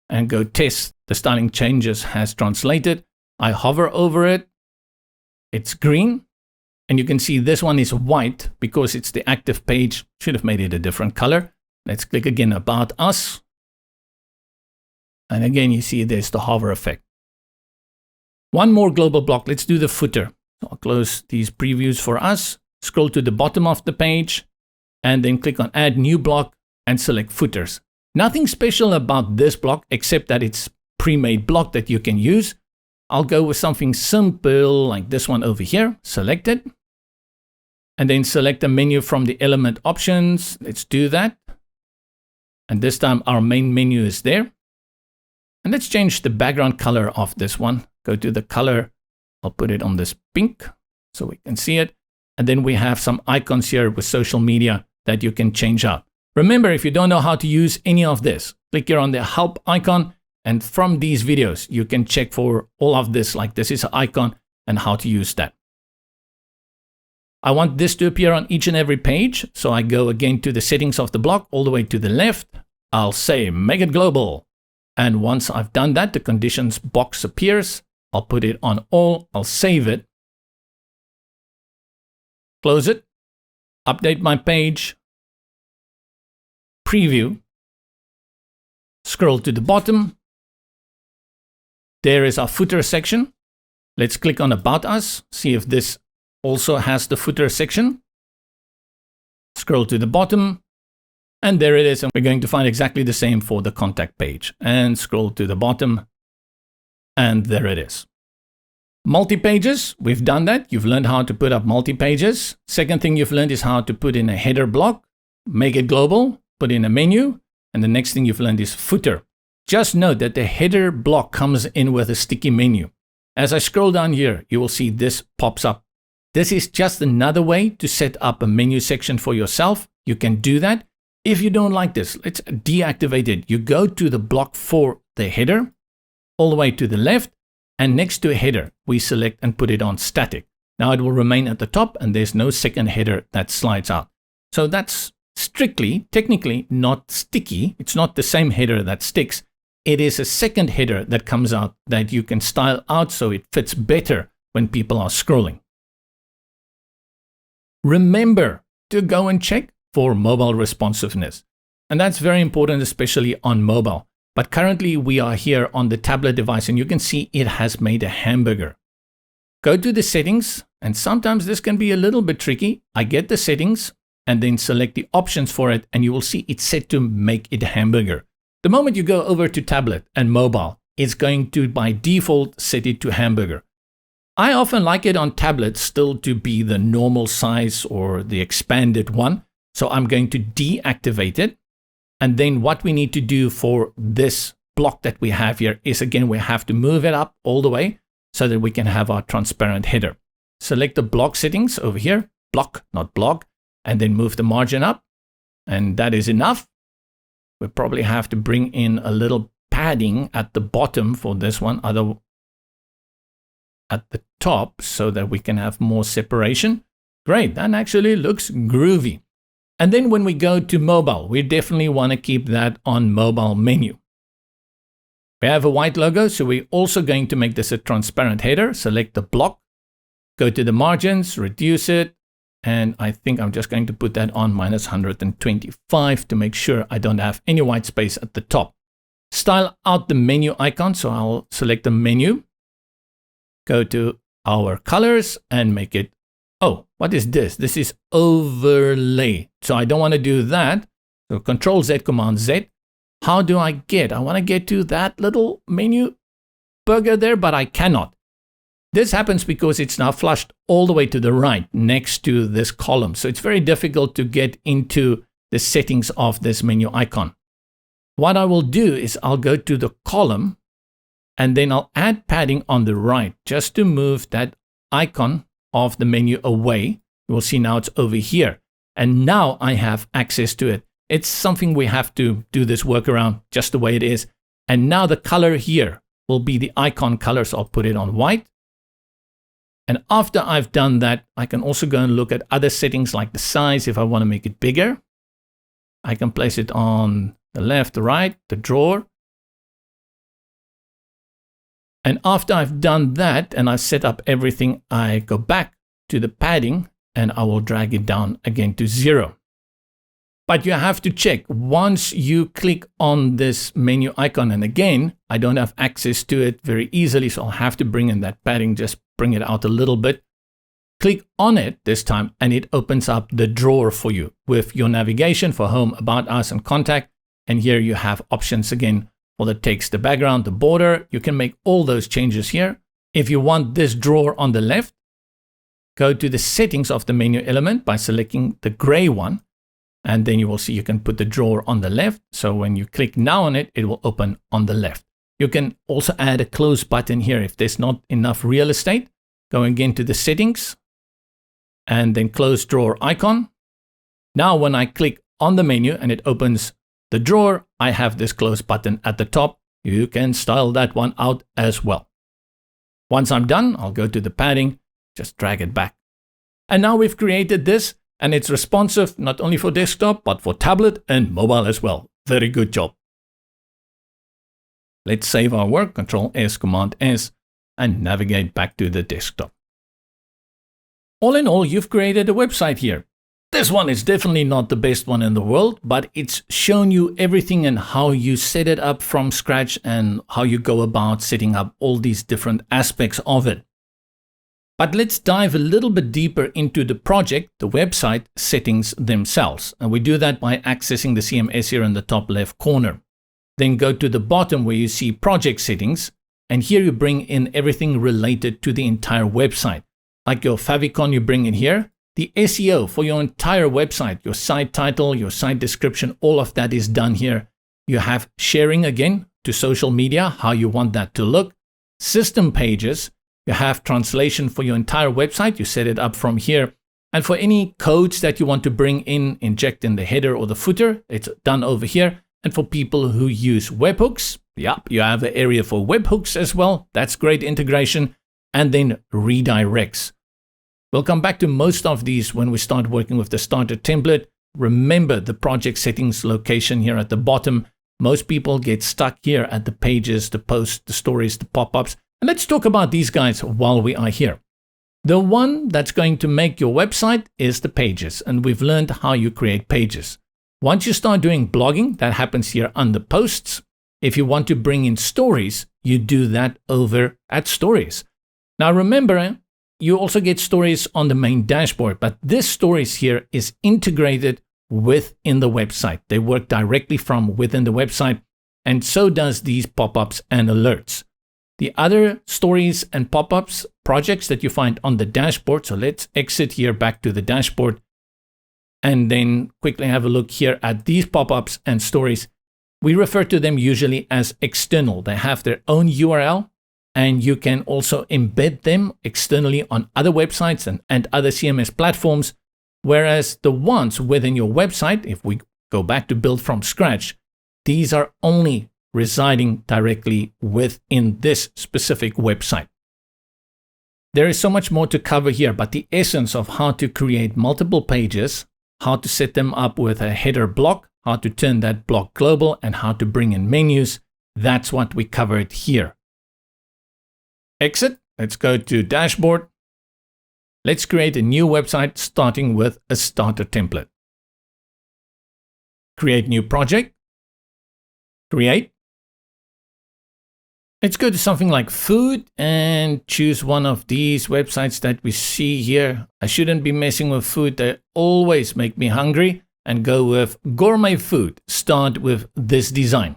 And go test. The styling changes has translated. I hover over it. It's green. And you can see this one is white because it's the active page. Should have made it a different color. Let's click again about us. And again, you see there's the hover effect. One more global block. Let's do the footer. So I'll close these previews for us. Scroll to the bottom of the page and then click on add new block and select footers. Nothing special about this block except that it's pre-made block that you can use. I'll go with something simple like this one over here. Select it. And then select the menu from the element options. Let's do that. And this time our main menu is there. And let's change the background color of this one. Go to the color. I'll put it on this pink so we can see it. And then we have some icons here with social media that you can change out. Remember, if you don't know how to use any of this, click here on the help icon. And from these videos, you can check for all of this, like this is an icon and how to use that. I want this to appear on each and every page. So I go again to the settings of the block all the way to the left. I'll say make it global. And once I've done that, the conditions box appears. I'll put it on all. I'll save it. Close it. Update my page. Preview. Scroll to the bottom. There is our footer section. Let's click on About Us. See if this also has the footer section. Scroll to the bottom. And there it is. And we're going to find exactly the same for the contact page. And scroll to the bottom. And there it is. Multi-pages, we've done that. You've learned how to put up multi-pages. Second thing you've learned is how to put in a header block, make it global, put in a menu. And the next thing you've learned is footer. Just note that the header block comes in with a sticky menu. As I scroll down here, you will see this pops up. This is just another way to set up a menu section for yourself. You can do that. If you don't like this, let's deactivate it. You go to the block for the header, all the way to the left, and next to a header, we select and put it on static. Now it will remain at the top and there's no second header that slides out. So that's strictly, technically not sticky. It's not the same header that sticks. It is a second header that comes out that you can style out so it fits better when people are scrolling. Remember to go and check for mobile responsiveness. And that's very important, especially on mobile. But currently we are here on the tablet device and you can see it has made a hamburger. Go to the settings, and sometimes this can be a little bit tricky. I get the settings and then select the options for it and you will see it's set to make it a hamburger. The moment you go over to tablet and mobile, it's going to by default set it to hamburger. I often like it on tablet still to be the normal size or the expanded one. So I'm going to deactivate it. And then what we need to do for this block that we have here is, again, we have to move it up all the way so that we can have our transparent header. Select the block settings over here, block, not block, and then move the margin up. And that is enough. We probably have to bring in a little padding at the bottom for this one, other at the top, so that we can have more separation. Great, that actually looks groovy. And then when we go to mobile, we definitely want to keep that on mobile menu. We have a white logo, so we're also going to make this a transparent header. Select the block, go to the margins, reduce it. And I think I'm just going to put that on -125 to make sure I don't have any white space at the top. Style out the menu icon. So I'll select the menu, go to our colors and make it, oh, what is this? This is overlay. So I don't want to do that. So Control Z, Command Z. How do I get? I want to get to that little menu. burger there, but I cannot. This happens because it's now flushed all the way to the right next to this column. So it's very difficult to get into the settings of this menu icon. What I will do is I'll go to the column and then I'll add padding on the right just to move that icon of the menu away. You will see now it's over here. And now I have access to it. It's something we have to do this workaround just the way it is. And now the color here will be the icon color. So I'll put it on white. And after I've done that, I can also go and look at other settings like the size. If I want to make it bigger, I can place it on the left, the right, the drawer. And after I've done that and I've set up everything, I go back to the padding and I will drag it down again to 0. But you have to check once you click on this menu icon. And again, I don't have access to it very easily. So I'll have to bring in that padding, just bring it out a little bit. Click on it this time and it opens up the drawer for you with your navigation for home, about us and contact. And here you have options again for the text, the background, the border. You can make all those changes here. If you want this drawer on the left, go to the settings of the menu element by selecting the gray one. And then you will see you can put the drawer on the left. So when you click now on it, it will open on the left. You can also add a close button here if there's not enough real estate. Going again to the settings and then close drawer icon. Now when I click on the menu and it opens the drawer, I have this close button at the top. You can style that one out as well. Once I'm done, I'll go to the padding, just drag it back. And now we've created this. And it's responsive not only for desktop, but for tablet and mobile as well. Very good job. Let's save our work, Control S, Command S, and navigate back to the desktop. All in all, you've created a website here. This one is definitely not the best one in the world, but it's shown you everything and how you set it up from scratch and how you go about setting up all these different aspects of it. But let's dive a little bit deeper into the project, the website settings themselves. And we do that by accessing the CMS here in the top left corner. Then go to the bottom where you see project settings. And here you bring in everything related to the entire website. Like your favicon, you bring in here. The SEO for your entire website, your site title, your site description, all of that is done here. You have sharing again to social media, how you want that to look. System pages. You have translation for your entire website. You set it up from here. And for any codes that you want to bring in, inject in the header or the footer, it's done over here. And for people who use webhooks, you have an area for webhooks as well. That's great integration. And then redirects. We'll come back to most of these when we start working with the starter template. Remember the project settings location here at the bottom. Most people get stuck here at the pages, the posts, the stories, the pop-ups. And let's talk about these guys while we are here. The one that's going to make your website is the pages, and we've learned how you create pages. Once you start doing blogging, that happens here under posts. If you want to bring in stories, you do that over at stories. Now remember, you also get stories on the main dashboard, but this stories here is integrated within the website. They work directly from within the website, and so does these pop-ups and alerts. The other stories and pop-ups projects that you find on the dashboard. So let's exit here back to the dashboard and then quickly have a look here at these pop-ups and stories. We refer to them usually as external. They have their own URL and you can also embed them externally on other websites and other CMS platforms. Whereas the ones within your website, if we go back to build from scratch, these are only residing directly within this specific website. There is so much more to cover here, but the essence of how to create multiple pages, how to set them up with a header block, how to turn that block global, and how to bring in menus, that's what we covered here. Exit. Let's go to dashboard. Let's create a new website starting with a starter template. Create new project. Create. Let's go to something like food and choose one of these websites that we see here. I shouldn't be messing with food. They always make me hungry. And go with gourmet food. Start with this design.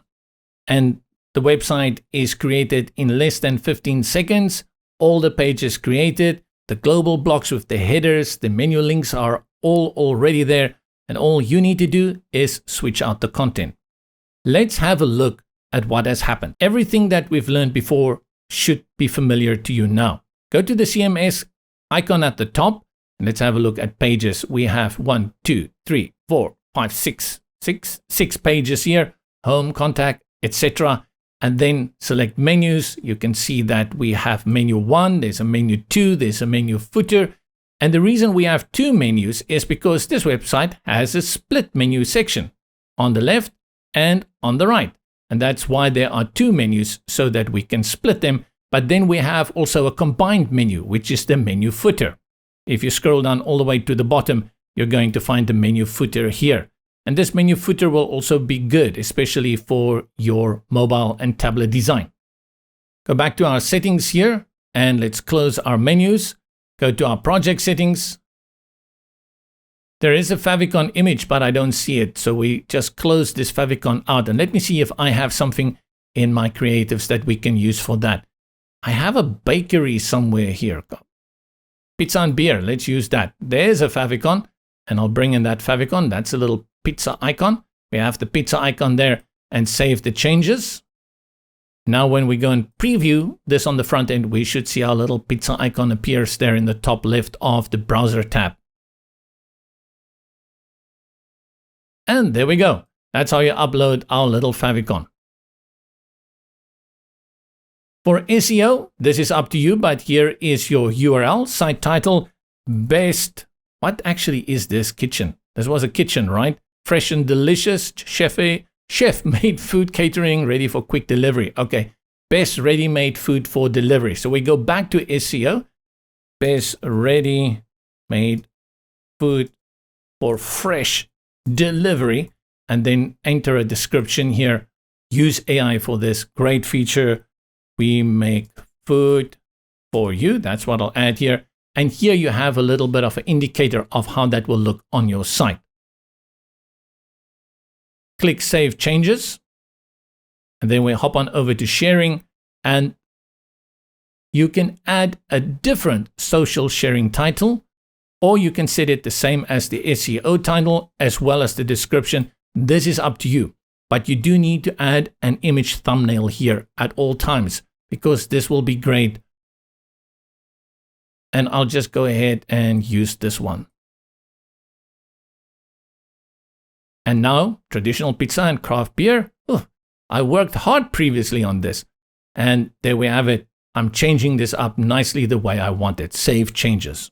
And The website is created in less than 15 seconds. All the pages created, the global blocks with the headers, the menu links are all already there. And all you need to do is switch out the content. Let's have a look at what has happened. Everything that we've learned before should be familiar to you now. Go to the CMS icon at the top. And let's have a look at pages. We have 1, 2, 3, 4, 5, 6 pages here. Home, contact, etc. And then select menus. You can see that we have menu 1, there's a menu 2, there's a menu footer. And the reason we have 2 menus is because this website has a split menu section on the left and on the right. And that's why there are 2 menus, so that we can split them. But then we have also a combined menu, which is the menu footer. If you scroll down all the way to the bottom, you're going to find the menu footer here. And this menu footer will also be good, especially for your mobile and tablet design. Go back to our settings here and let's close our menus. Go to our project settings. There is a favicon image, but I don't see it. So we just close this favicon out. And let me see if I have something in my creatives that we can use for that. I have a bakery somewhere here. Pizza and beer, let's use that. There's a favicon and I'll bring in that favicon. That's a little pizza icon. We have the pizza icon there and save the changes. Now when we go and preview this on the front end, we should see our little pizza icon appears there in the top left of the browser tab. And there we go. That's how you upload our little favicon. For SEO, this is up to you, but here is your URL, site title, best. What actually is this kitchen? This was a kitchen, right? Fresh and delicious, chef-made food catering ready for quick delivery. Okay, best ready-made food for delivery. So we go back to SEO, best ready-made food for fresh delivery, and then enter a description here. Use AI for this great feature. We make food for you. That's what I'll add here. And here you have a little bit of an indicator of how that will look on your site. Click Save Changes. And then we hop on over to sharing. And you can add a different social sharing title, or you can set it the same as the SEO title as well as the description. This is up to you. But you do need to add an image thumbnail here at all times, because this will be great. And I'll just go ahead and use this one. And now, traditional pizza and craft beer. Oh, I worked hard previously on this. And there we have it. I'm changing this up nicely the way I want it. Save changes.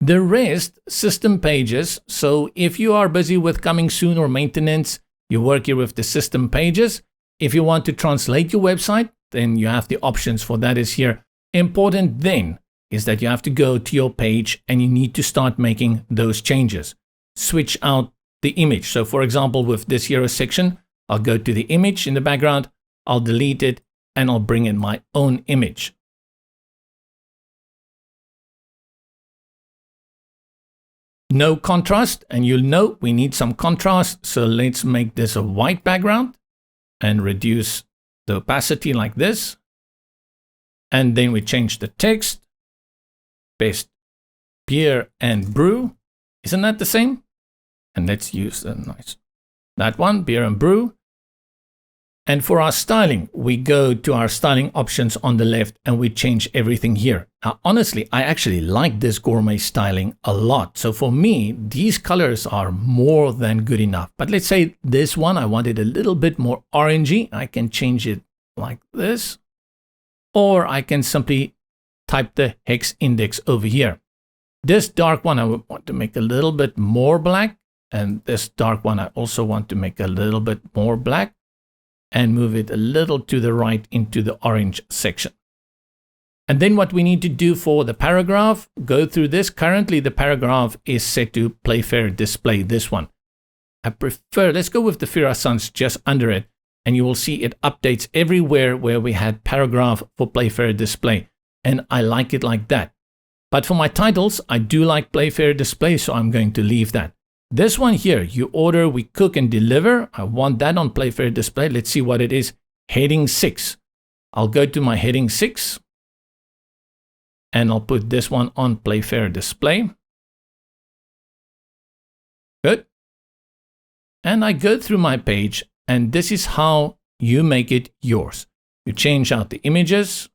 The rest, system pages. So if you are busy with coming soon or maintenance, you work here with the system pages. If you want to translate your website, then you have the options for that is here. Important then is that you have to go to your page and you need to start making those changes. Switch out the image. So for example, with this hero section, I'll go to the image in the background, I'll delete it, and I'll bring in my own image. No contrast, and you'll know we need some contrast. So let's make this a white background and reduce the opacity like this. And then we change the text. Best beer and brew. Isn't that the same? And let's use that one, beer and brew. And for our styling, we go to our styling options on the left and we change everything here. Now, honestly, I actually like this gourmet styling a lot. So for me, these colors are more than good enough. But let's say this one, I want it a little bit more orangey. I can change it like this. Or I can simply type the hex index over here. This dark one, I would want to make a little bit more black. And this dark one, I also want to make a little bit more black and move it a little to the right into the orange section. And then what we need to do for the paragraph, go through this. Currently, the paragraph is set to Playfair Display, this one. I prefer, let's go with the Fira Sans just under it. And you will see it updates everywhere where we had paragraph for Playfair Display. And I like it like that. But for my titles, I do like Playfair Display, so I'm going to leave that. This one here, you order, we cook and deliver. I want that on Playfair Display. Let's see what it is. heading 6. I'll go to my heading 6 and I'll put this one on Playfair display. Good. And I go through my page, and this is how you make it yours. You change out the images.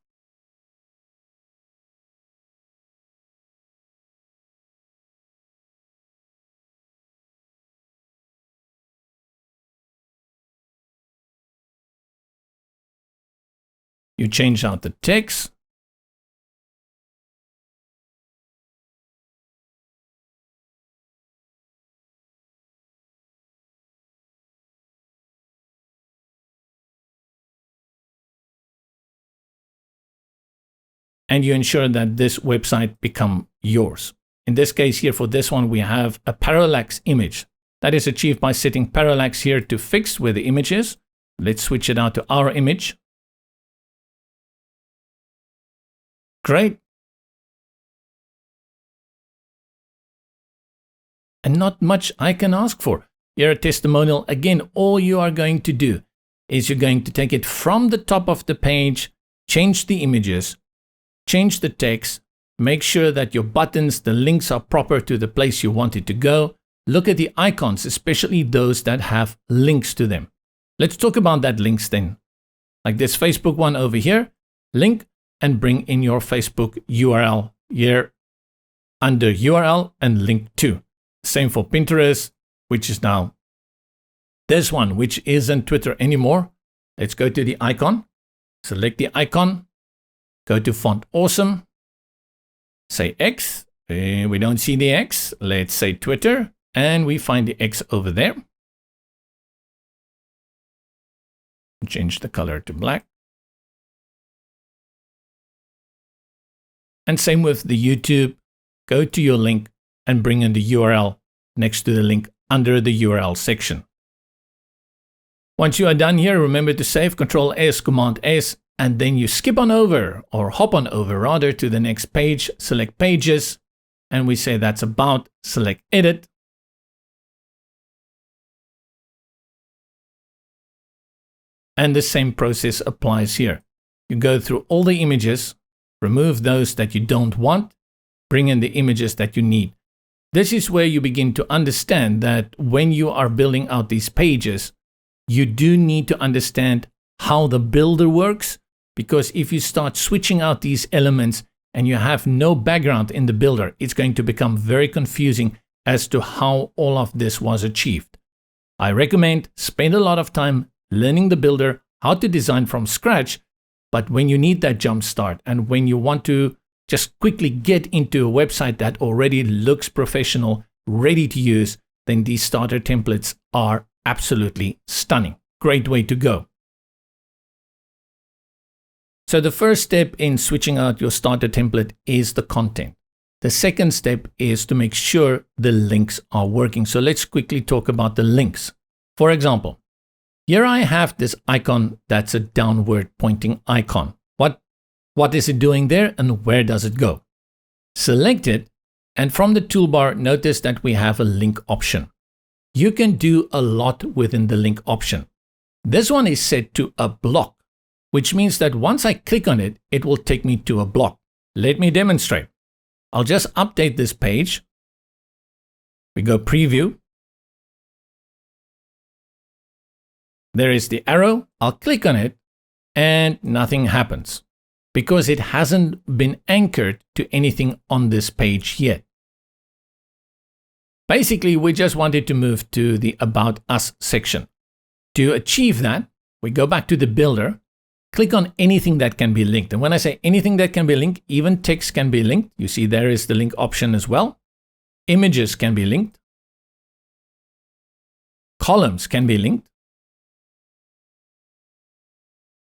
You change out the text. And you ensure that this website become yours. In this case here, for this one, we have a parallax image. That is achieved by setting parallax here to fixed where the image is. Let's switch it out to our image. Great. And not much I can ask for. Here a testimonial. Again, all you are going to do is you're going to take it from the top of the page, change the images, change the text, make sure that your buttons, the links are proper to the place you want it to go. Look at the icons, especially those that have links to them. Let's talk about that links then. Like this Facebook one over here, link and bring in your Facebook URL here under URL and link to. Same for Pinterest, which is now this one, which isn't Twitter anymore. Let's go to the icon, select the icon, go to font awesome, say X. We don't see the X. Let's say Twitter, and we find the X over there. Change the color to black. And same with the YouTube. Go to your link and bring in the URL next to the link under the URL section. Once you are done here, remember to save, Control S, Command S, and then you skip on over, or hop on over rather, to the next page, select Pages, and we say that's about, select Edit. And the same process applies here. You go through all the images, remove those that you don't want, bring in the images that you need. This is where you begin to understand that when you are building out these pages, you do need to understand how the builder works, because if you start switching out these elements and you have no background in the builder, it's going to become very confusing as to how all of this was achieved. I recommend spend a lot of time learning the builder, how to design from scratch, but when you need that jump start and when you want to just quickly get into a website that already looks professional, ready to use, then these starter templates are absolutely stunning. Great way to go. So the first step in switching out your starter template is the content. The second step is to make sure the links are working. So let's quickly talk about the links. For example, here I have this icon that's a downward pointing icon. What is it doing there and where does it go? Select it, and from the toolbar, notice that we have a link option. You can do a lot within the link option. This one is set to a block, which means that once I click on it, it will take me to a block. Let me demonstrate. I'll just update this page. We go preview. There is the arrow. I'll click on it and nothing happens because it hasn't been anchored to anything on this page yet. Basically, we just wanted to move to the About Us section. To achieve that, we go back to the builder, click on anything that can be linked. And when I say anything that can be linked, even text can be linked. You see there is the link option as well. Images can be linked. Columns can be linked.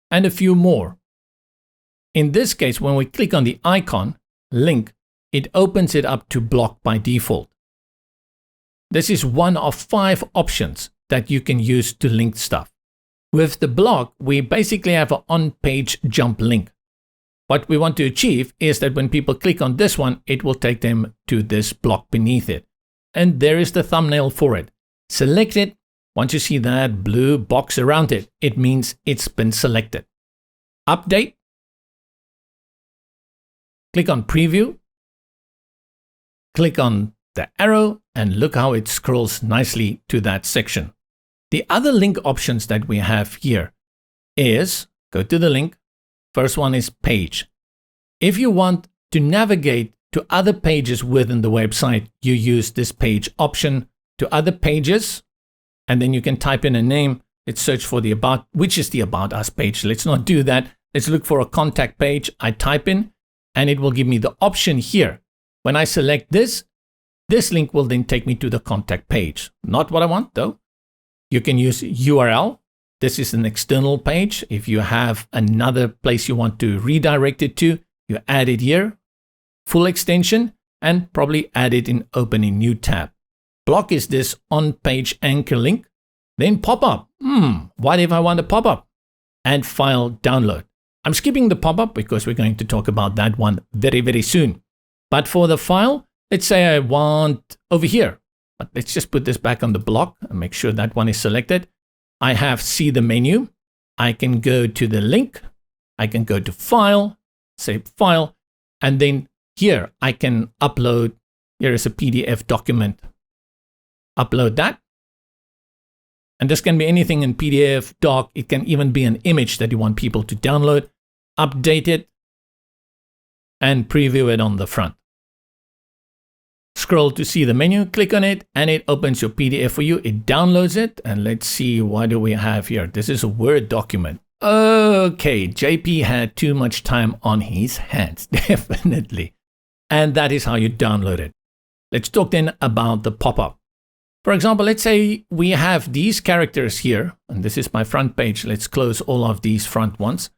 And a few more. In this case, when we click on the icon, link, it opens it up to block by default. This is one of 5 options that you can use to link stuff. With the block, we basically have an on-page jump link. What we want to achieve is that when people click on this one, it will take them to this block beneath it. And there is the thumbnail for it. Select it, Once you see that blue box around it, it means it's been selected. Update. Click on preview. Click on the arrow and look how it scrolls nicely to that section. The other link options that we have here is, go to the link. First one is page. If you want to navigate to other pages within the website, you use this page option, to other pages, and then you can type in a name. Let's search for the about, which is the About Us page. Let's not do that. Let's look for a contact page. I type in, and it will give me the option here. When I select this, this link will then take me to the contact page. Not what I want though. You can use URL. This is an external page. If you have another place you want to redirect it to, you add it here, full extension, and probably add it in open in new tab. Block is this on-page anchor link. Then pop-up. What if I want a pop-up? And file download. I'm skipping the pop-up because we're going to talk about that one very, very soon. But for the file, let's say I want over here. But let's just put this back on the block and make sure that one is selected. I have see the menu. I can go to the link. I can go to file, save file, and then here I can upload. Here is a PDF document. Upload that. And this can be anything in PDF, doc. It can even be an image that you want people to download. Update it and preview it on the front. Scroll to see the menu, click on it, and it opens your PDF for you. It downloads it, and let's see, what do we have here? This is a Word document. Okay, JP had too much time on his hands, definitely. And that is how you download it. Let's talk then about the pop-up. For example, let's say we have these characters here, and this is my front page. Let's close all of these front ones.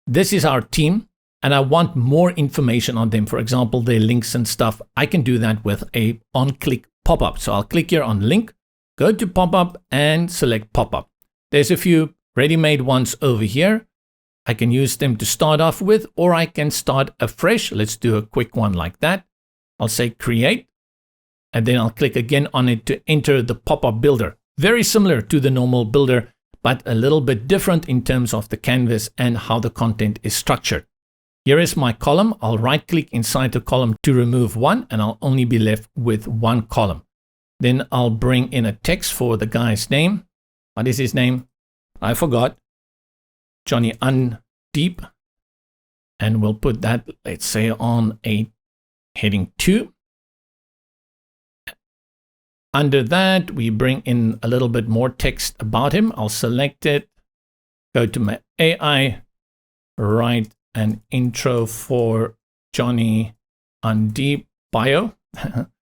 This is our team. And I want more information on them, for example, their links and stuff. I can do that with a on-click pop-up. So I'll click here on link, go to pop-up and select pop-up. There's a few ready-made ones over here. I can use them to start off with, or I can start afresh. Let's do a quick one like that. I'll say create, and then I'll click again on it to enter the pop-up builder. Very similar to the normal builder, but a little bit different in terms of the canvas and how the content is structured. Here is my column. I'll right click inside the column to remove one, and I'll only be left with one column. Then I'll bring in a text for the guy's name. What is his name? I forgot. Johnny Undeep. And we'll put that, let's say, on a heading 2. Under that, we bring in a little bit more text about him. I'll select it, go to my AI, write an intro for Johnny Undeep bio.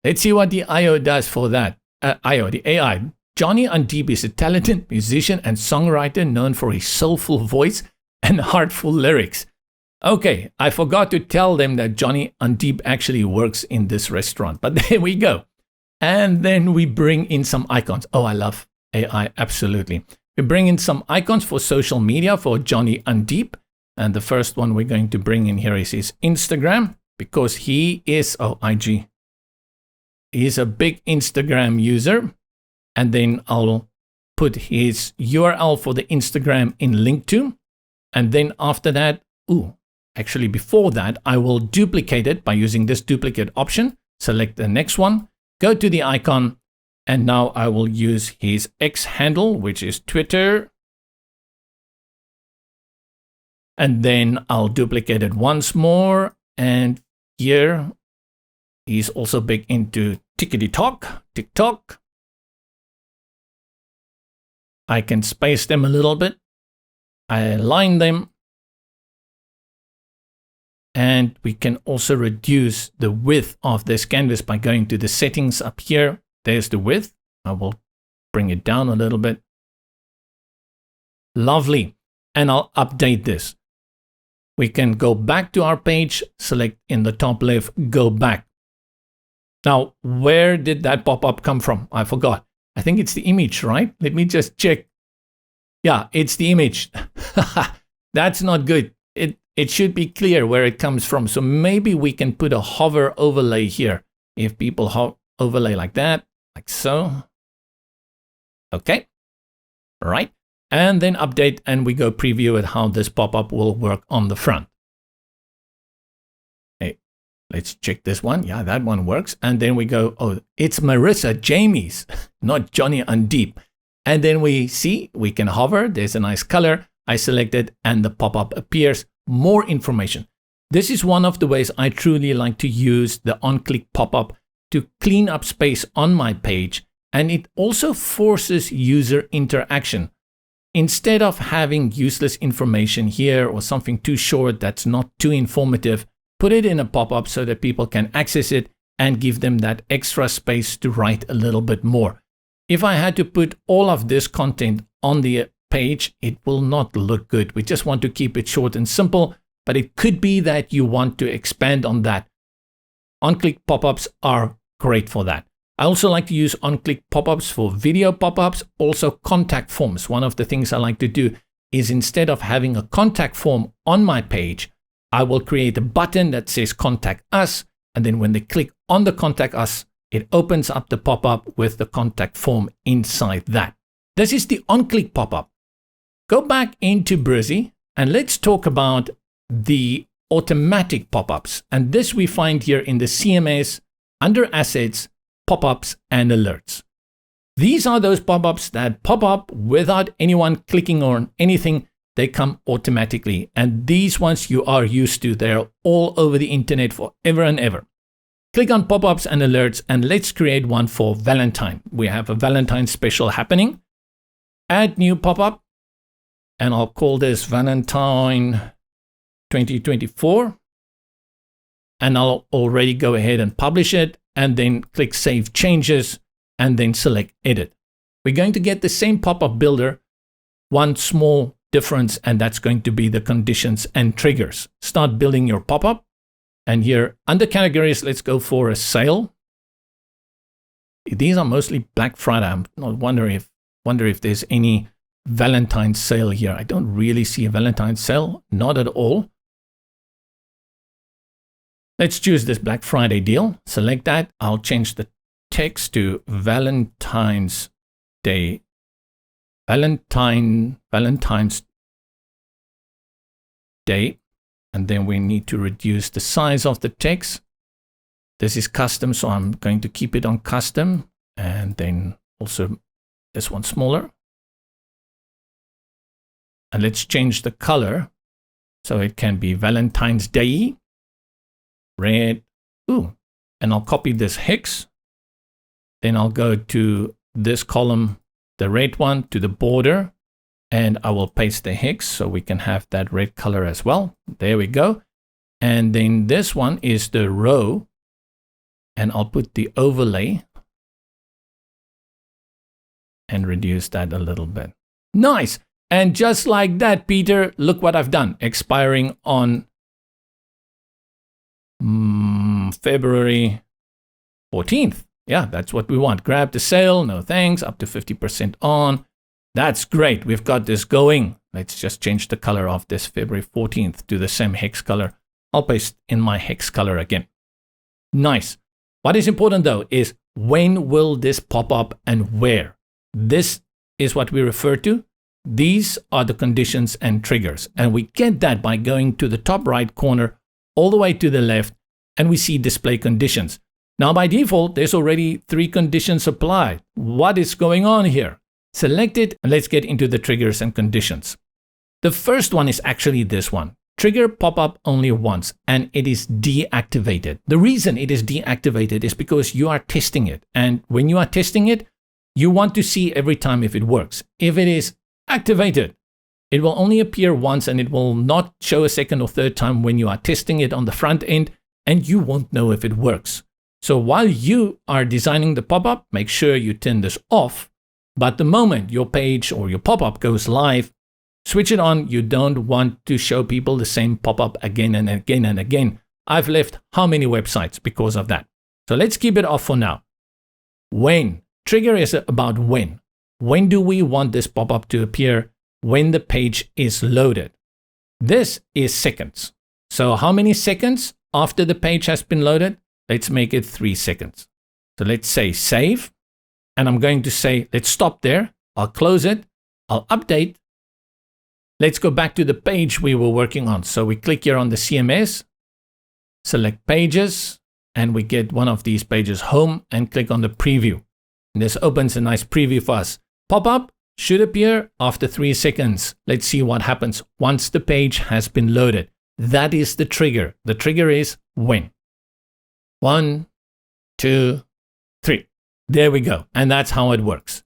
Let's see what the IO does for that. The AI. Johnny Undeep is a talented musician and songwriter known for his soulful voice and heartful lyrics. Okay, I forgot to tell them that Johnny Undeep actually works in this restaurant, but there we go. And then we bring in some icons. Oh, I love AI, absolutely. We bring in some icons for social media for Johnny Undeep. And the first one we're going to bring in here is his Instagram, because he is, IG. He's a big Instagram user. And then I'll put his URL for the Instagram in link to. And then after that, actually before that, I will duplicate it by using this duplicate option. Select the next one, go to the icon, and now I will use his X handle, which is Twitter. And then I'll duplicate it once more. And here, he's also big into TikTok. I can space them a little bit. I align them. And we can also reduce the width of this canvas by going to the settings up here. There's the width. I will bring it down a little bit. Lovely. And I'll update this. We can go back to our page, select in the top left, go back. Now, where did that pop-up come from? I forgot. I think it's the image, right? Let me just check. Yeah, it's the image. That's not good. It should be clear where it comes from. So maybe we can put a hover overlay here. If people overlay like that, like so. Okay, right? And then update, and we go preview at how this pop-up will work on the front. Hey, let's check this one. Yeah, that one works. And then we go, oh, it's Marissa Jamie's, not Johnny Undeep. And then we see, we can hover. There's a nice color. I select it and the pop-up appears. More information. This is one of the ways I truly like to use the on-click pop-up to clean up space on my page. And it also forces user interaction. Instead of having useless information here or something too short that's not too informative, put it in a pop-up so that people can access it and give them that extra space to write a little bit more. If I had to put all of this content on the page, it will not look good. We just want to keep it short and simple, but it could be that you want to expand on that. On-click pop-ups are great for that. I also like to use on-click pop-ups for video pop-ups, also contact forms. One of the things I like to do is instead of having a contact form on my page, I will create a button that says contact us. And then when they click on the contact us, it opens up the pop-up with the contact form inside that. This is the on-click pop-up. Go back into Brizy and let's talk about the automatic pop-ups. And this we find here in the CMS under assets, pop-ups and alerts. These are those pop-ups that pop up without anyone clicking on anything. They come automatically. And these ones you are used to. They're all over the internet forever and ever. Click on pop-ups and alerts and let's create one for Valentine. We have a Valentine special happening. Add new pop-up and I'll call this Valentine 2024. And I'll already go ahead and publish it. And then click Save Changes, and then select Edit. We're going to get the same pop-up builder, one small difference, and that's going to be the conditions and triggers. Start building your pop-up, and here under categories, let's go for a sale. These are mostly Black Friday. I'm not wonder if there's any Valentine's sale here. I don't really see a Valentine's sale, not at all. Let's choose this Black Friday deal. Select that. I'll change the text to Valentine's Day. Valentine's Day. And then we need to reduce the size of the text. This is custom, so I'm going to keep it on custom. And then also this one smaller. And let's change the color so it can be Valentine's Day. Red. Ooh. And I'll copy this hex. Then I'll go to this column, the red one, to the border. And I will paste the hex so we can have that red color as well. There we go. And then this one is the row. And I'll put the overlay. And reduce that a little bit. Nice. And just like that, Peter, look what I've done. Expiring on February 14th. Yeah, that's what we want. Grab the sale. No thanks. Up to 50% on. That's great. We've got this going. Let's just change the color of this February 14th to the same hex color. I'll paste in my hex color again. Nice. What is important though is when will this pop up and where? This is what we refer to. These are the conditions and triggers. And we get that by going to the top right corner all the way to the left, and we see display conditions. Now by default, there's already 3 conditions applied. What is going on here? Select it and let's get into the triggers and conditions. The first one is actually this one. Trigger pop-up only once, and it is deactivated. The reason it is deactivated is because you are testing it. And when you are testing it, you want to see every time if it works. If it is activated, it will only appear once and it will not show a second or third time when you are testing it on the front end, and you won't know if it works. So while you are designing the pop-up, make sure you turn this off. But the moment your page or your pop-up goes live, switch it on. You don't want to show people the same pop-up again and again and again. I've left how many websites because of that. So let's keep it off for now. When? Trigger is about when. When do we want this pop-up to appear? When the page is loaded. This is seconds. So how many seconds after the page has been loaded? Let's make it 3 seconds. So let's say save. And I'm going to say, let's stop there. I'll close it. I'll update. Let's go back to the page we were working on. So we click here on the CMS, select pages, and we get one of these pages, home, and click on the preview. And this opens a nice preview for us. Pop-up should appear after 3 seconds. Let's see what happens once the page has been loaded. That is the trigger. The trigger is when. 1, 2, 3. There we go. And that's how it works.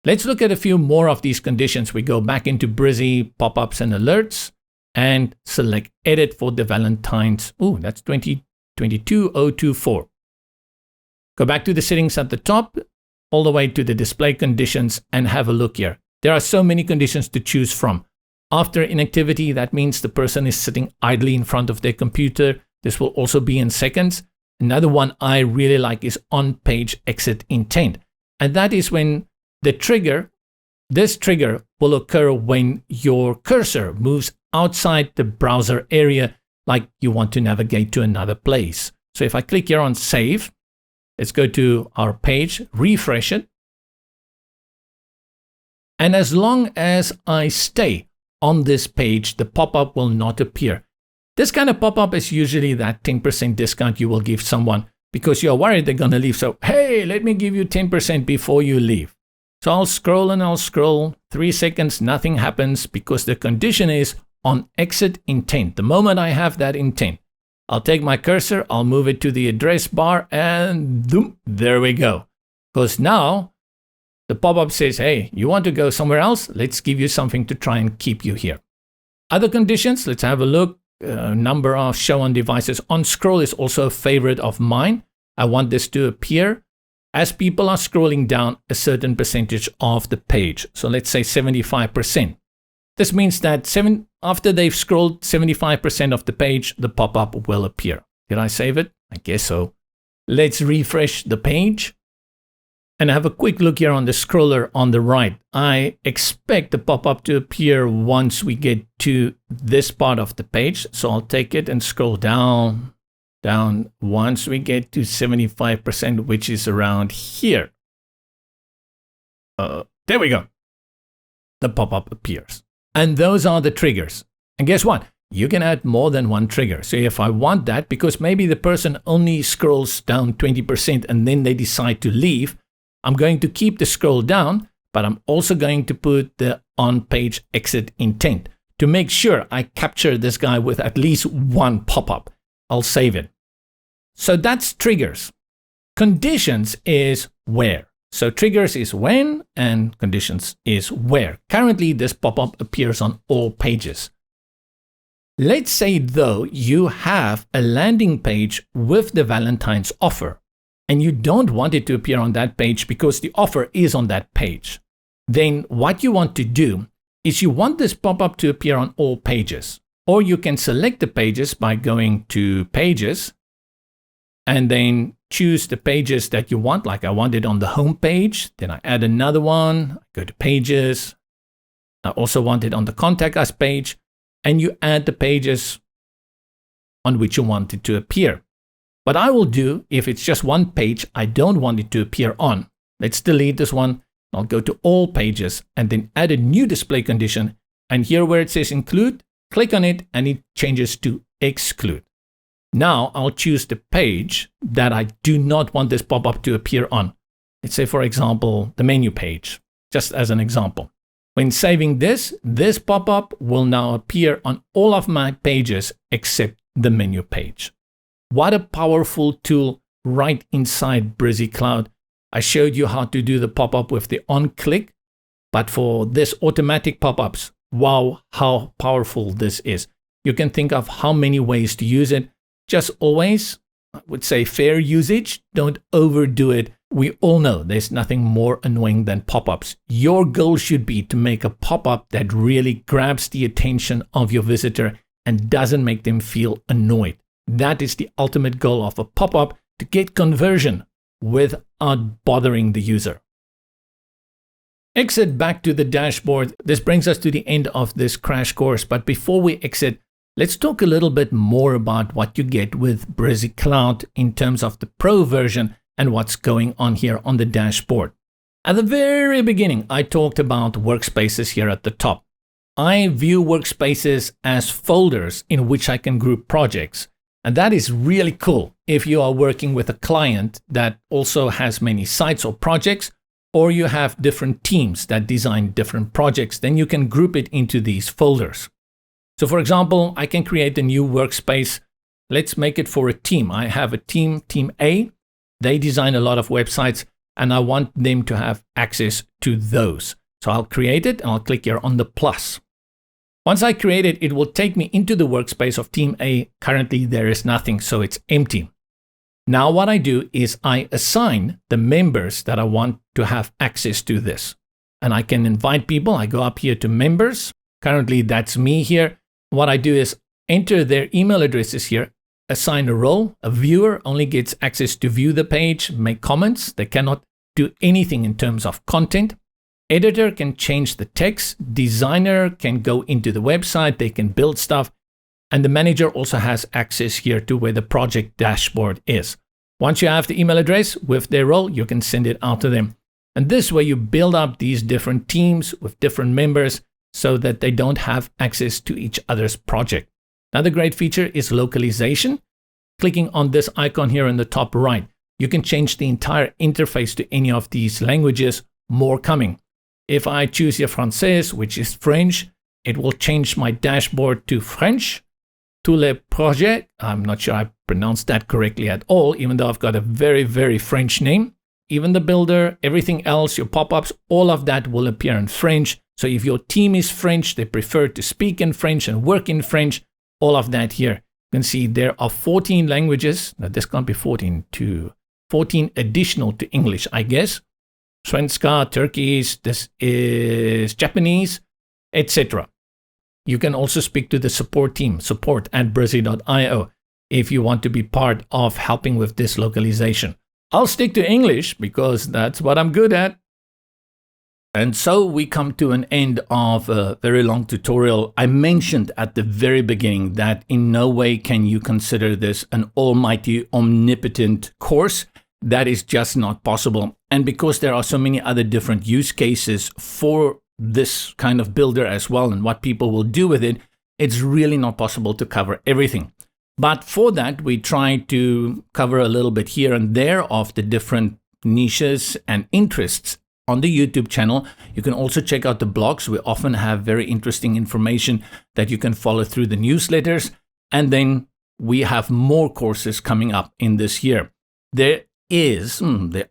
Let's look at a few more of these conditions. We go back into Brizy, pop-ups and alerts, and select edit for the Valentine's. Ooh, that's 22024. Go back to the settings at the top, all the way to the display conditions, and have a look here. There are so many conditions to choose from. After inactivity, that means the person is sitting idly in front of their computer. This will also be in seconds. Another one I really like is on-page exit intent. And that is when the trigger, this trigger will occur when your cursor moves outside the browser area, like you want to navigate to another place. So if I click here on save, let's go to our page, refresh it. And as long as I stay on this page, the pop-up will not appear. This kind of pop-up is usually that 10% discount you will give someone because you're worried they're going to leave. So, hey, let me give you 10% before you leave. So I'll scroll and I'll scroll. 3 seconds, nothing happens because the condition is on exit intent. The moment I have that intent, I'll take my cursor, I'll move it to the address bar, and boom, there we go. Because now the pop-up says, hey, you want to go somewhere else? Let's give you something to try and keep you here. Other conditions, let's have a look. Number of show on devices. On scroll is also a favorite of mine. I want this to appear as people are scrolling down a certain percentage of the page. So let's say 75%. This means that after they've scrolled 75% of the page, the pop-up will appear. Did I save it? I guess so. Let's refresh the page and have a quick look here on the scroller on the right. I expect the pop-up to appear once we get to this part of the page. So I'll take it and scroll down. Once we get to 75%, which is around here. There we go. The pop-up appears. And those are the triggers. And guess what? You can add more than one trigger. So if I want that, because maybe the person only scrolls down 20% and then they decide to leave, I'm going to keep the scroll down, but I'm also going to put the on-page exit intent to make sure I capture this guy with at least one pop-up. I'll save it. So that's triggers. Conditions is where. So triggers is when and conditions is where. Currently, this pop-up appears on all pages. Let's say, though, you have a landing page with the Valentine's offer and you don't want it to appear on that page because the offer is on that page. Then what you want to do is you want this pop-up to appear on all pages. Or you can select the pages by going to Pages and then choose the pages that you want. Like I want it on the home page. Then I add another one. I go to Pages. I also want it on the Contact Us page. And you add the pages on which you want it to appear. What I will do, if it's just one page I don't want it to appear on, let's delete this one. I'll go to all pages and then add a new display condition. And here where it says include, click on it and it changes to exclude. Now I'll choose the page that I do not want this pop-up to appear on. Let's say, for example, the menu page, just as an example. When saving this pop-up will now appear on all of my pages except the menu page. What a powerful tool right inside Brizy Cloud. I showed you how to do the pop-up with the on-click, but for this automatic pop-ups, wow, how powerful this is. You can think of how many ways to use it. Just always, I would say, fair usage. Don't overdo it. We all know there's nothing more annoying than pop-ups. Your goal should be to make a pop-up that really grabs the attention of your visitor and doesn't make them feel annoyed. That is the ultimate goal of a pop-up, to get conversion without bothering the user. Exit back to the dashboard. This brings us to the end of this crash course. But before we exit, let's talk a little bit more about what you get with Brizy Cloud in terms of the Pro version and what's going on here on the dashboard. At the very beginning, I talked about Workspaces here at the top. I view Workspaces as folders in which I can group projects. And that is really cool if you are working with a client that also has many sites or projects, or you have different teams that design different projects, then you can group it into these folders. So for example, I can create a new workspace. Let's make it for a team. I have a team, Team A. They design a lot of websites and I want them to have access to those. So I'll create it and I'll click here on the plus. Once I create it, it will take me into the workspace of Team A. Currently, there is nothing, so it's empty. Now what I do is I assign the members that I want to have access to this. And I can invite people. I go up here to members. Currently, that's me here. What I do is enter their email addresses here, assign a role. A viewer only gets access to view the page, make comments. They cannot do anything in terms of content. Editor can change the text. Designer can go into the website. They can build stuff. And the manager also has access here to where the project dashboard is. Once you have the email address with their role, you can send it out to them. And this way you build up these different teams with different members so that they don't have access to each other's project. Another great feature is localization. Clicking on this icon here in the top right, you can change the entire interface to any of these languages. More coming. If I choose here Français, which is French, it will change my dashboard to French. Tous les projets, I'm not sure I pronounced that correctly at all, even though I've got a very, very French name. Even the builder, everything else, your pop-ups, all of that will appear in French. So if your team is French, they prefer to speak in French and work in French, all of that here. You can see there are 14 languages. Now this can't be 14 additional to English, I guess. Svenska, Turkish, this is Japanese, etc. You can also speak to the support team, support@brizy.io, if you want to be part of helping with this localization. I'll stick to English because that's what I'm good at. And so we come to an end of a very long tutorial. I mentioned at the very beginning that in no way can you consider this an almighty, omnipotent course. That is just not possible. And because there are so many other different use cases for this kind of builder as well and what people will do with it, it's really not possible to cover everything. But for that, we try to cover a little bit here and there of the different niches and interests on the YouTube channel. You can also check out the blogs. We often have very interesting information that you can follow through the newsletters. And then we have more courses coming up in this year. There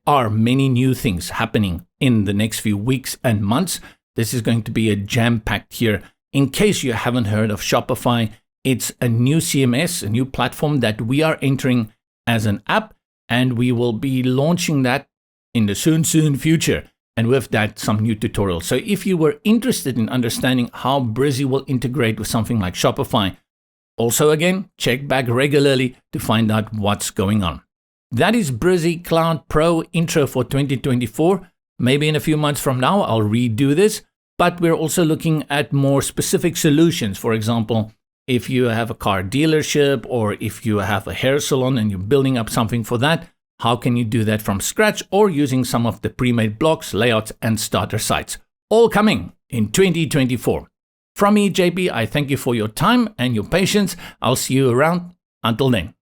are many new things happening in the next few weeks and months. This is going to be a jam-packed year. In case you haven't heard of Shopify, it's a new CMS, a new platform that we are entering as an app, and we will be launching that in the soon future. And with that, some new tutorials. So if you were interested in understanding how Brizy will integrate with something like Shopify, also again, check back regularly to find out what's going on. That is Brizy Cloud Pro intro for 2024. Maybe in a few months from now, I'll redo this, but we're also looking at more specific solutions. For example, if you have a car dealership or if you have a hair salon and you're building up something for that, how can you do that from scratch or using some of the pre-made blocks, layouts, and starter sites? All coming in 2024. From me, JP, I thank you for your time and your patience. I'll see you around. Until then.